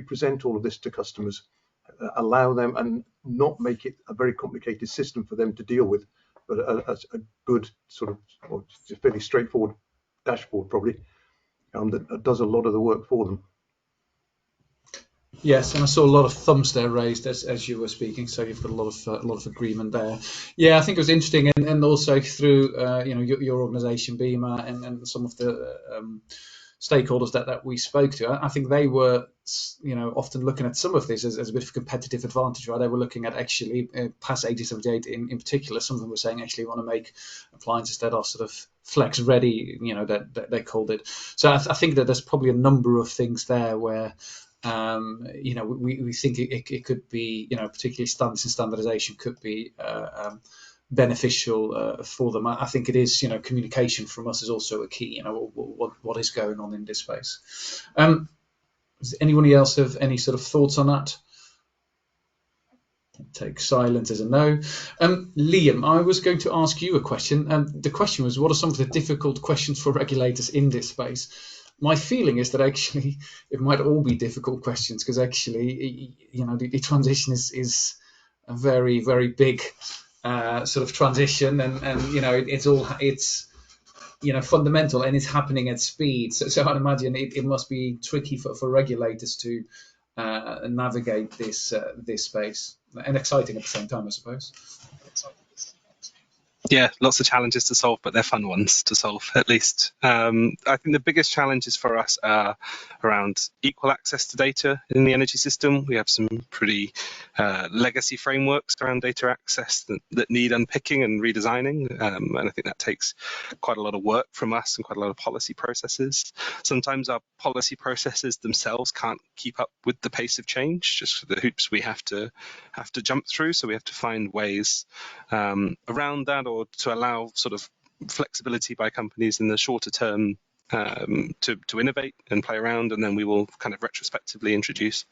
present all of this to customers, allow them and not make it a very complicated system for them to deal with, but a good sort of, or fairly straightforward dashboard probably, that does a lot of the work for them. Yes, and I saw a lot of thumbs there raised as you were speaking, so you've got a lot of agreement there. Yeah, I think it was interesting, and also through your organisation BEMA and some of the stakeholders that we spoke to, I think they were often looking at some of this as a bit of a competitive advantage, right? They were looking at actually past 8078 in particular. Some of them were saying actually want to make appliances that are sort of flex ready, that they called it. So I think that there's probably a number of things there where we think it could be, particularly standards and standardization could be beneficial for them. I think it is, communication from us is also a key, what is going on in this space. Does anybody else have any sort of thoughts on that? Take silence as a no. Liam, I was going to ask you a question. The question was, what are some of the difficult questions for regulators in this space? My feeling is that actually it might all be difficult questions, because actually, the transition is a very, very big sort of transition, and it's fundamental, and it's happening at speed. So I'd imagine it must be tricky for regulators to navigate this space, and exciting at the same time, I suppose. Yeah, lots of challenges to solve, but they're fun ones to solve, at least. I think the biggest challenges for us are around equal access to data in the energy system. We have some pretty legacy frameworks around data access that need unpicking and redesigning, and I think that takes quite a lot of work from us and quite a lot of policy processes. Sometimes our policy processes themselves can't keep up with the pace of change, just for the hoops we have to jump through. So we have to find ways around that, or to allow sort of flexibility by companies in the shorter term to innovate and play around, and then we will kind of retrospectively introduce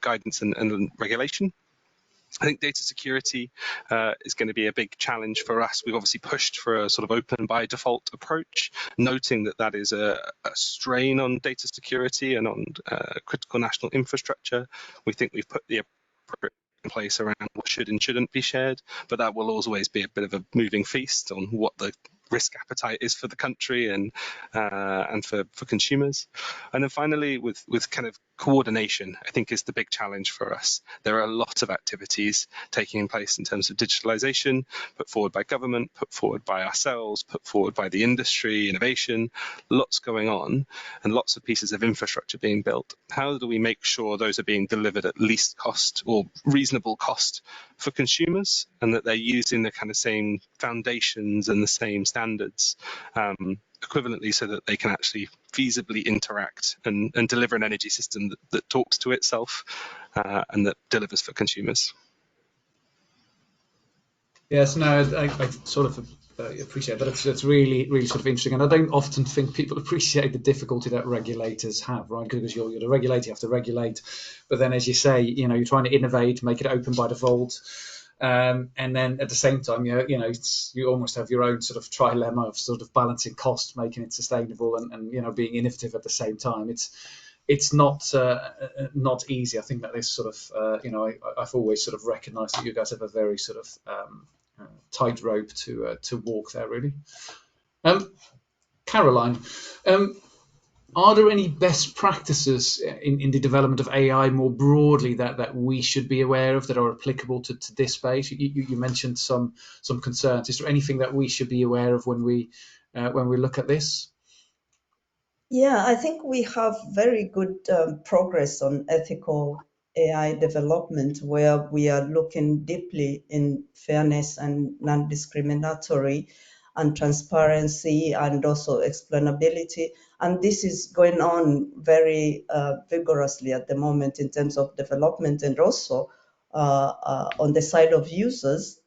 guidance and regulation. I think data security is going to be a big challenge for us. We've obviously pushed for a sort of open by default approach, noting that that is a strain on data security and on critical national infrastructure. We think we've put the appropriate in place around what should and shouldn't be shared, but that will always be a bit of a moving feast on what the risk appetite is for the country and for consumers. And then finally, with kind of coordination, I think is the big challenge for us. There are a lot of activities taking place in terms of digitalization, put forward by government, put forward by ourselves, put forward by the industry, innovation, lots going on, and lots of pieces of infrastructure being built. How do we make sure those are being delivered at least cost or reasonable cost for consumers, and that they're using the kind of same foundations and the same standards equivalently, so that they can actually feasibly interact and deliver an energy system that talks to itself and that delivers for consumers. Yes, no, I sort of appreciate that. It's really, really sort of interesting, and I don't often think people appreciate the difficulty that regulators have, right? Because you're the regulator, you have to regulate, but then, as you say, you're trying to innovate, make it open by default, and then at the same time, you almost have your own sort of trilemma of sort of balancing cost, making it sustainable, and being innovative at the same time. It's not easy. I think that this sort of I've always sort of recognised that you guys have a very sort of tightrope to walk there, really. Caroline, are there any best practices in the development of AI more broadly that we should be aware of that are applicable to this space? You mentioned some concerns. Is there anything that we should be aware of when we look at this? Yeah, I think we have very good progress on ethical AI development, where we are looking deeply in fairness and non-discriminatory and transparency and also explainability. And this is going on very vigorously at the moment in terms of development, and also on the side of users.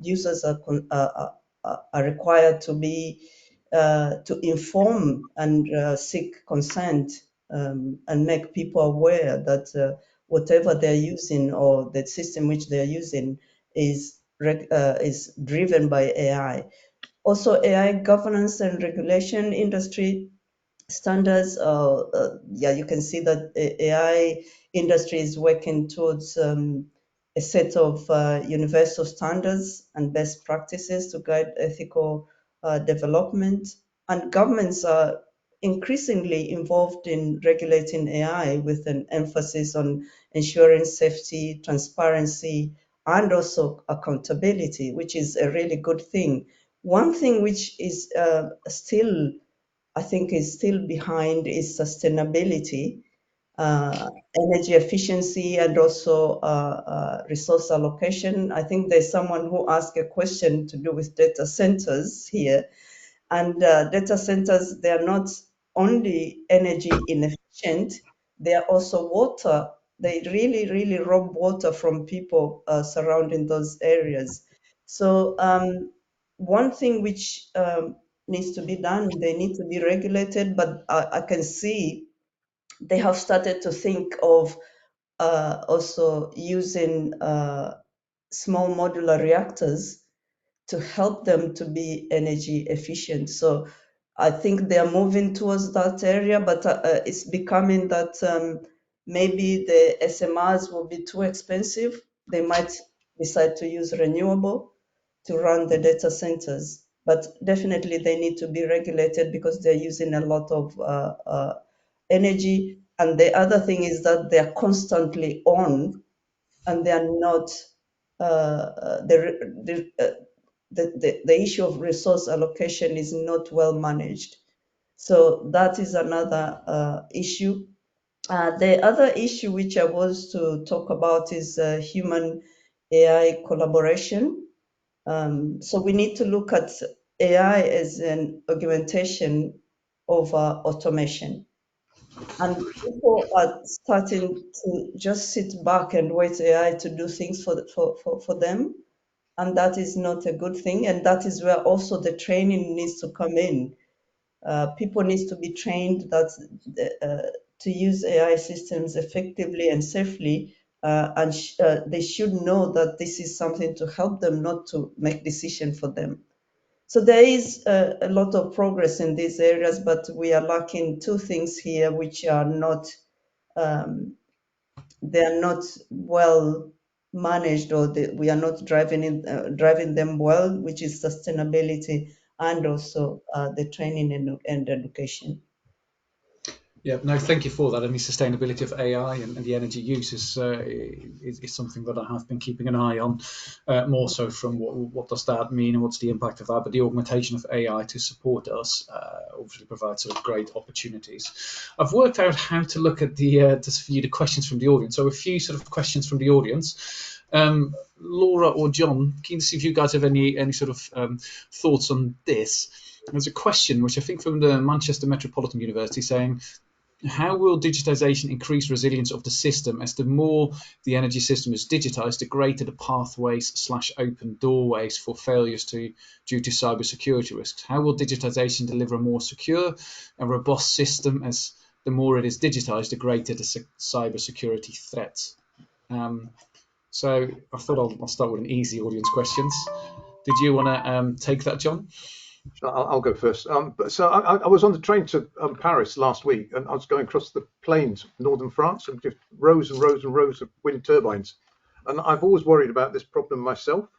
Users are required to be to inform and seek consent, and make people aware that whatever they're using, or the system which they're using, is driven by AI. Also, AI governance and regulation industry standards. Yeah, you can see that AI industry is working towards a set of universal standards and best practices to guide ethical development. And governments are increasingly involved in regulating AI, with an emphasis on ensuring safety, transparency, and also accountability, which is a really good thing. One thing which is still, I think, is still behind is sustainability, energy efficiency, and also resource allocation. I think there's someone who asked a question to do with data centers here. And data centers, they are not only energy inefficient, they are also water. They really, really rob water from people surrounding those areas. So one thing which needs to be done, they need to be regulated, but I can see they have started to think of also using small modular reactors to help them to be energy efficient. So I think they are moving towards that area, but it's becoming that maybe the SMRs will be too expensive. They might decide to use renewable to run the data centers, but definitely they need to be regulated because they're using a lot of energy. And the other thing is that they are constantly on, and they are not, the issue of resource allocation is not well managed. So that is another issue. The other issue which I was to talk about is human AI collaboration. So we need to look at AI as an augmentation of automation. And people are starting to just sit back and wait AI to do things for them. And that is not a good thing. And that is where also the training needs to come in. People need to be trained that to use AI systems effectively and safely, and they should know that this is something to help them, not to make decision for them. So there is a lot of progress in these areas, but we are lacking two things here, which are not um, they are not well managed, or we are not driving them well, which is sustainability and also the training and education. Yeah, no, thank you for that. And the sustainability of AI and the energy use is something that I have been keeping an eye on, more so from what does that mean and what's the impact of that. But the augmentation of AI to support us obviously provides sort of great opportunities. I've worked out how to look at to view the questions from the audience. So a few sort of questions from the audience. Laura or John, keen to see if you guys have any sort of thoughts on this. There's a question which I think from the Manchester Metropolitan University saying, how will digitization increase resilience of the system, as the more the energy system is digitized, the greater the pathways / open doorways for failures due to cybersecurity risks? How will digitization deliver a more secure and robust system, as the more it is digitized, the greater the cybersecurity threats? So I thought I'll start with an easy audience questions. Did you want to take that, John? I'll go first. I was on the train to Paris last week, and I was going across the plains, northern France, and just rows and rows and rows of wind turbines. And I've always worried about this problem myself,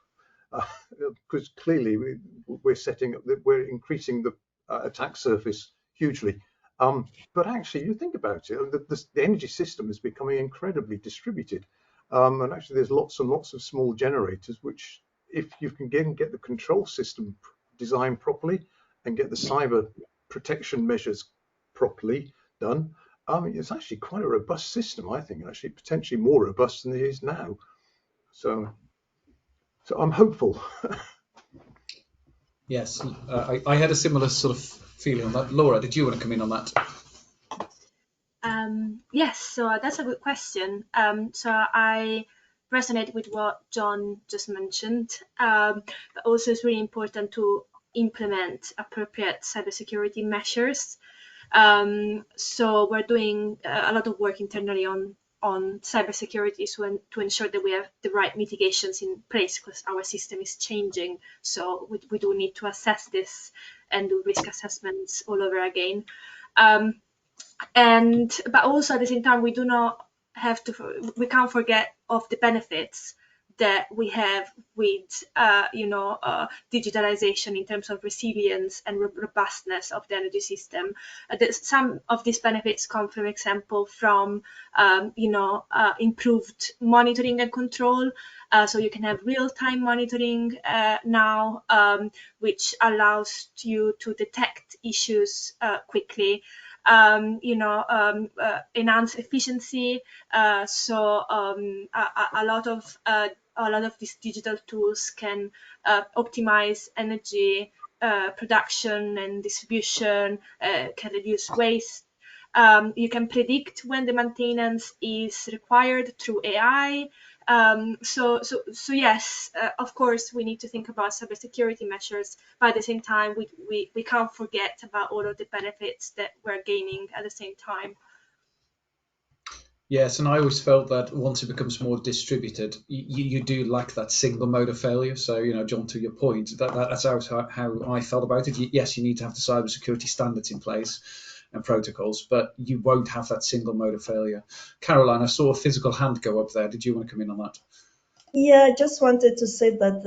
because clearly we're increasing the attack surface hugely. But actually, you think about it, the energy system is becoming incredibly distributed, and actually, there's lots and lots of small generators, which, if you can get the control system designed properly and get the cyber protection measures properly done, it's actually quite a robust system. I think actually potentially more robust than it is now. So I'm hopeful. Yes, I had a similar sort of feeling on that. Laura, did you want to come in on that? Yes, so that's a good question. So I resonate with what John just mentioned, but also it's really important to implement appropriate cybersecurity measures. So we're doing a lot of work internally on cybersecurity to ensure that we have the right mitigations in place, because our system is changing. So we do need to assess this and do risk assessments all over again. But also at the same time, we do not have to, we can't forget of the benefits that we have with digitalization in terms of resilience and robustness of the energy system. Some of these benefits come, for example, from improved monitoring and control. So you can have real-time monitoring now, which allows you to detect issues quickly. Enhance efficiency. A lot of these digital tools can optimize energy production and distribution, can reduce waste. You can predict when the maintenance is required through AI. So yes, of course, we need to think about cybersecurity measures, but at the same time, we can't forget about all of the benefits that we're gaining at the same time. Yes, and I always felt that once it becomes more distributed, you do lack that single mode of failure. So, John, to your point, that's how I felt about it. Yes, you need to have the cybersecurity standards in place and protocols, but you won't have that single mode of failure. Caroline, I saw a physical hand go up there. Did you want to come in on that? Yeah, I just wanted to say that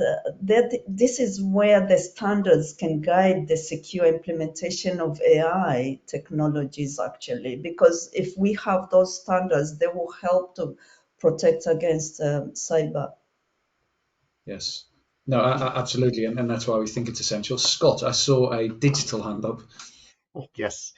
this is where the standards can guide the secure implementation of AI technologies, actually, because if we have those standards, they will help to protect against cyber. Yes. No, absolutely, and that's why we think it's essential. Scott, I saw a digital hand up. Yes.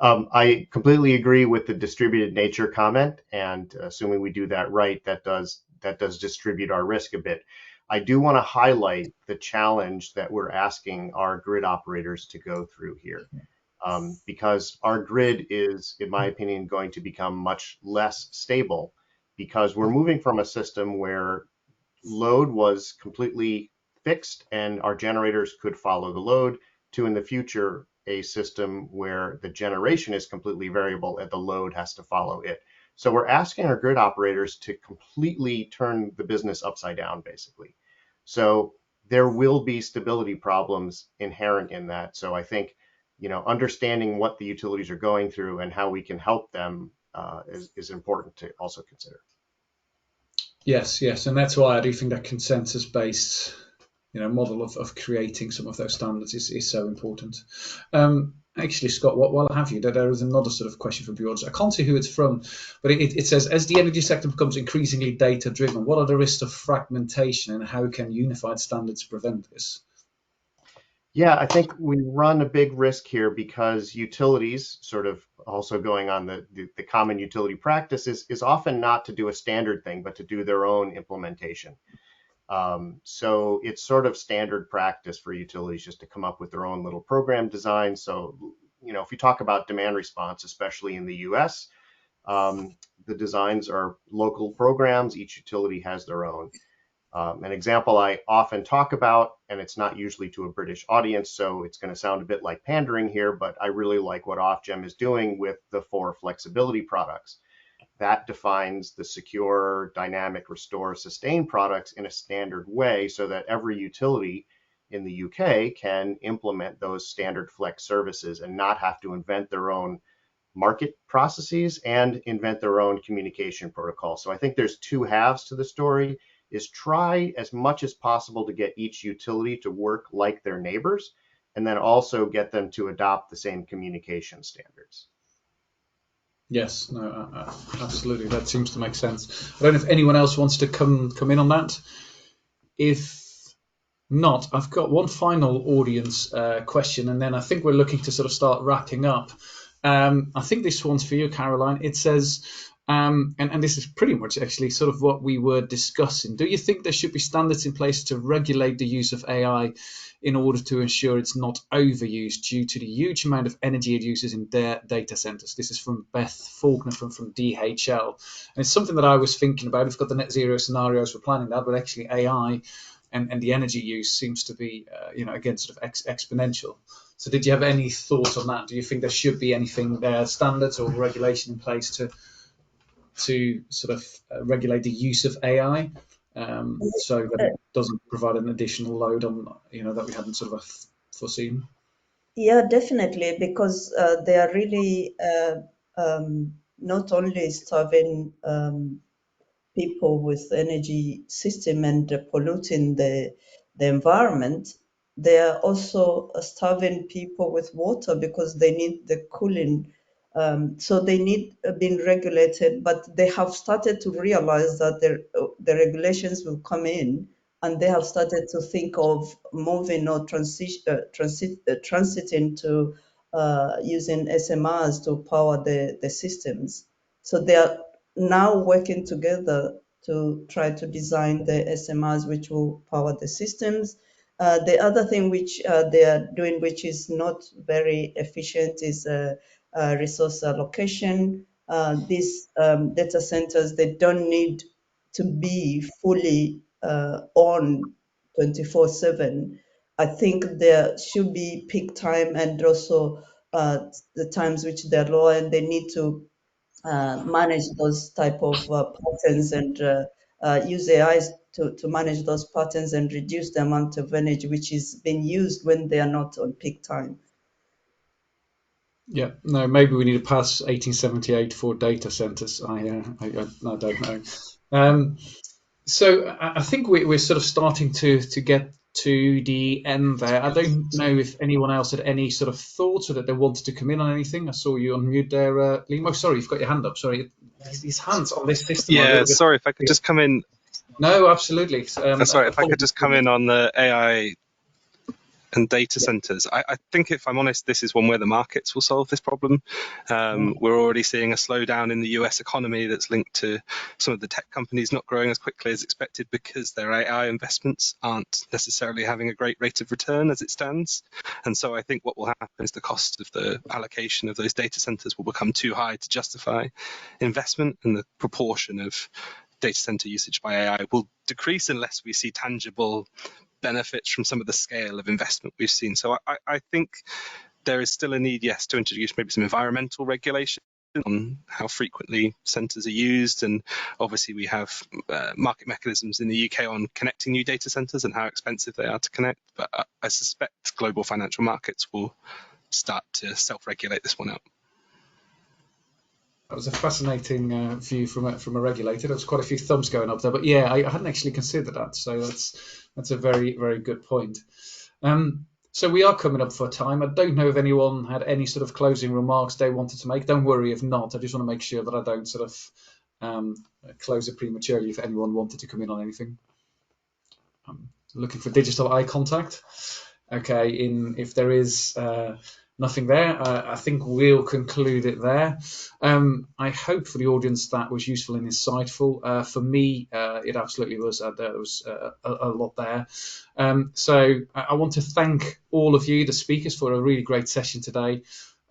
I completely agree with the distributed nature comment, and assuming we do that right, that does distribute our risk a bit. I do want to highlight the challenge that we're asking our grid operators to go through here, because our grid is, in my opinion, going to become much less stable because we're moving from a system where load was completely fixed and our generators could follow the load to, in the future, a system where the generation is completely variable and the load has to follow it. So we're asking our grid operators to completely turn the business upside down, basically. So there will be stability problems inherent in that. So I think, understanding what the utilities are going through and how we can help them is important to also consider. Yes, yes, and that's why I do think that consensus-based, model of creating some of those standards is so important. Actually, Scott, while I have you, there is another sort of question from the audience. I can't see who it's from, but it says, as the energy sector becomes increasingly data-driven, what are the risks of fragmentation and how can unified standards prevent this? Yeah, I think we run a big risk here because utilities, sort of also going on the common utility practice, is often not to do a standard thing, but to do their own implementation. So it's sort of standard practice for utilities just to come up with their own little program design. So, if you talk about demand response, especially in the US, the designs are local programs. Each utility has their own. An example I often talk about, and it's not usually to a British audience, so it's going to sound a bit like pandering here, but I really like what Ofgem is doing with the 4 flexibility products. That defines the secure, dynamic, restore, sustain products in a standard way so that every utility in the UK can implement those standard flex services and not have to invent their own market processes and invent their own communication protocol. So I think there's 2 halves to the story, is try as much as possible to get each utility to work like their neighbors, and then also get them to adopt the same communication standards. Yes, no, absolutely. That seems to make sense. I don't know if anyone else wants to come in on that. If not, I've got one final audience question, and then I think we're looking to sort of start wrapping up. I think this one's for you, Caroline. It says, and this is pretty much actually sort of what we were discussing. Do you think there should be standards in place to regulate the use of AI in order to ensure it's not overused due to the huge amount of energy it uses in their data centers? This is from Beth Faulkner from DHL. And it's something that I was thinking about. We've got the net zero scenarios for planning that, but actually AI and the energy use seems to be, again, sort of exponential. So did you have any thoughts on that? Do you think there should be anything there, standards or regulation in place to sort of regulate the use of AI, so that it doesn't provide an additional load on, that we hadn't sort of foreseen? Yeah, definitely, because they are really not only serving people with energy system and polluting the environment, they are also starving people with water because they need the cooling. So they need being regulated, but they have started to realize that the regulations will come in, and they have started to think of moving or transiting to using SMRs to power the systems. So they are now working together to try to design the SMRs which will power the systems. The other thing which they are doing, which is not very efficient, is resource allocation. These data centers, they don't need to be fully on 24/7. I think there should be peak time and also the times which they're low, and they need to manage those type of patterns and use AI to manage those patterns and reduce the amount of energy which is being used when they are not on peak time. Yeah, no, maybe we need to pass 1878 for data centers. I don't know. So I think we're sort of starting to get to the end there. I don't know if anyone else had any sort of thoughts or that they wanted to come in on anything. I saw you on mute there, Liam. Oh, sorry, you've got your hand up. Sorry, these hands on this system are a Yeah, little bit. sorry if I could just come in No, absolutely. Sorry, if I could just come in on the AI and data Yeah. centers. I think, if I'm honest, this is one where the markets will solve this problem. We're already seeing a slowdown in the US economy that's linked to some of the tech companies not growing as quickly as expected because their AI investments aren't necessarily having a great rate of return as it stands. And so I think what will happen is the cost of the allocation of those data centers will become too high to justify investment, and the proportion of data center usage by AI will decrease unless we see tangible benefits from some of the scale of investment we've seen. So I think there is still a need, yes, to introduce maybe some environmental regulation on how frequently centres are used, and obviously we have market mechanisms in the UK on connecting new data centres and how expensive they are to connect, but I suspect global financial markets will start to self-regulate this one out. That was a fascinating view from a regulator. There was quite a few thumbs going up there, but yeah, I hadn't actually considered that. So that's a very, very good point. So we are coming up for time. I don't know if anyone had any sort of closing remarks they wanted to make. Don't worry if not. I just want to make sure that I don't sort of close it prematurely if anyone wanted to come in on anything. I'm looking for digital eye contact. Okay, if there is nothing there, I think we'll conclude it there. I hope for the audience that was useful and insightful. For me, it absolutely was. There was a lot there. So I want to thank all of you, the speakers, for a really great session today.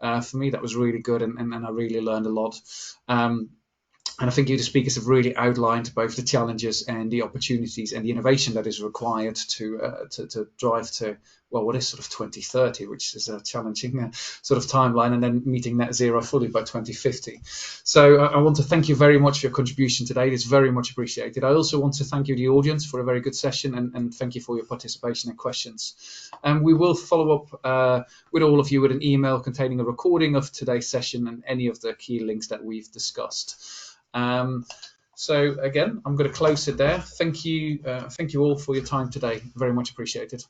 For me, that was really good, and I really learned a lot. And I think you, the speakers, have really outlined both the challenges and the opportunities and the innovation that is required to drive to, well, what is sort of 2030, which is a challenging sort of timeline, and then meeting net zero fully by 2050. So I want to thank you very much for your contribution today. It's very much appreciated. I also want to thank you, the audience, for a very good session, and thank you for your participation and questions. And we will follow up with all of you with an email containing a recording of today's session and any of the key links that we've discussed. So again, I'm going to close it there. Thank you all for your time today. Very much appreciated.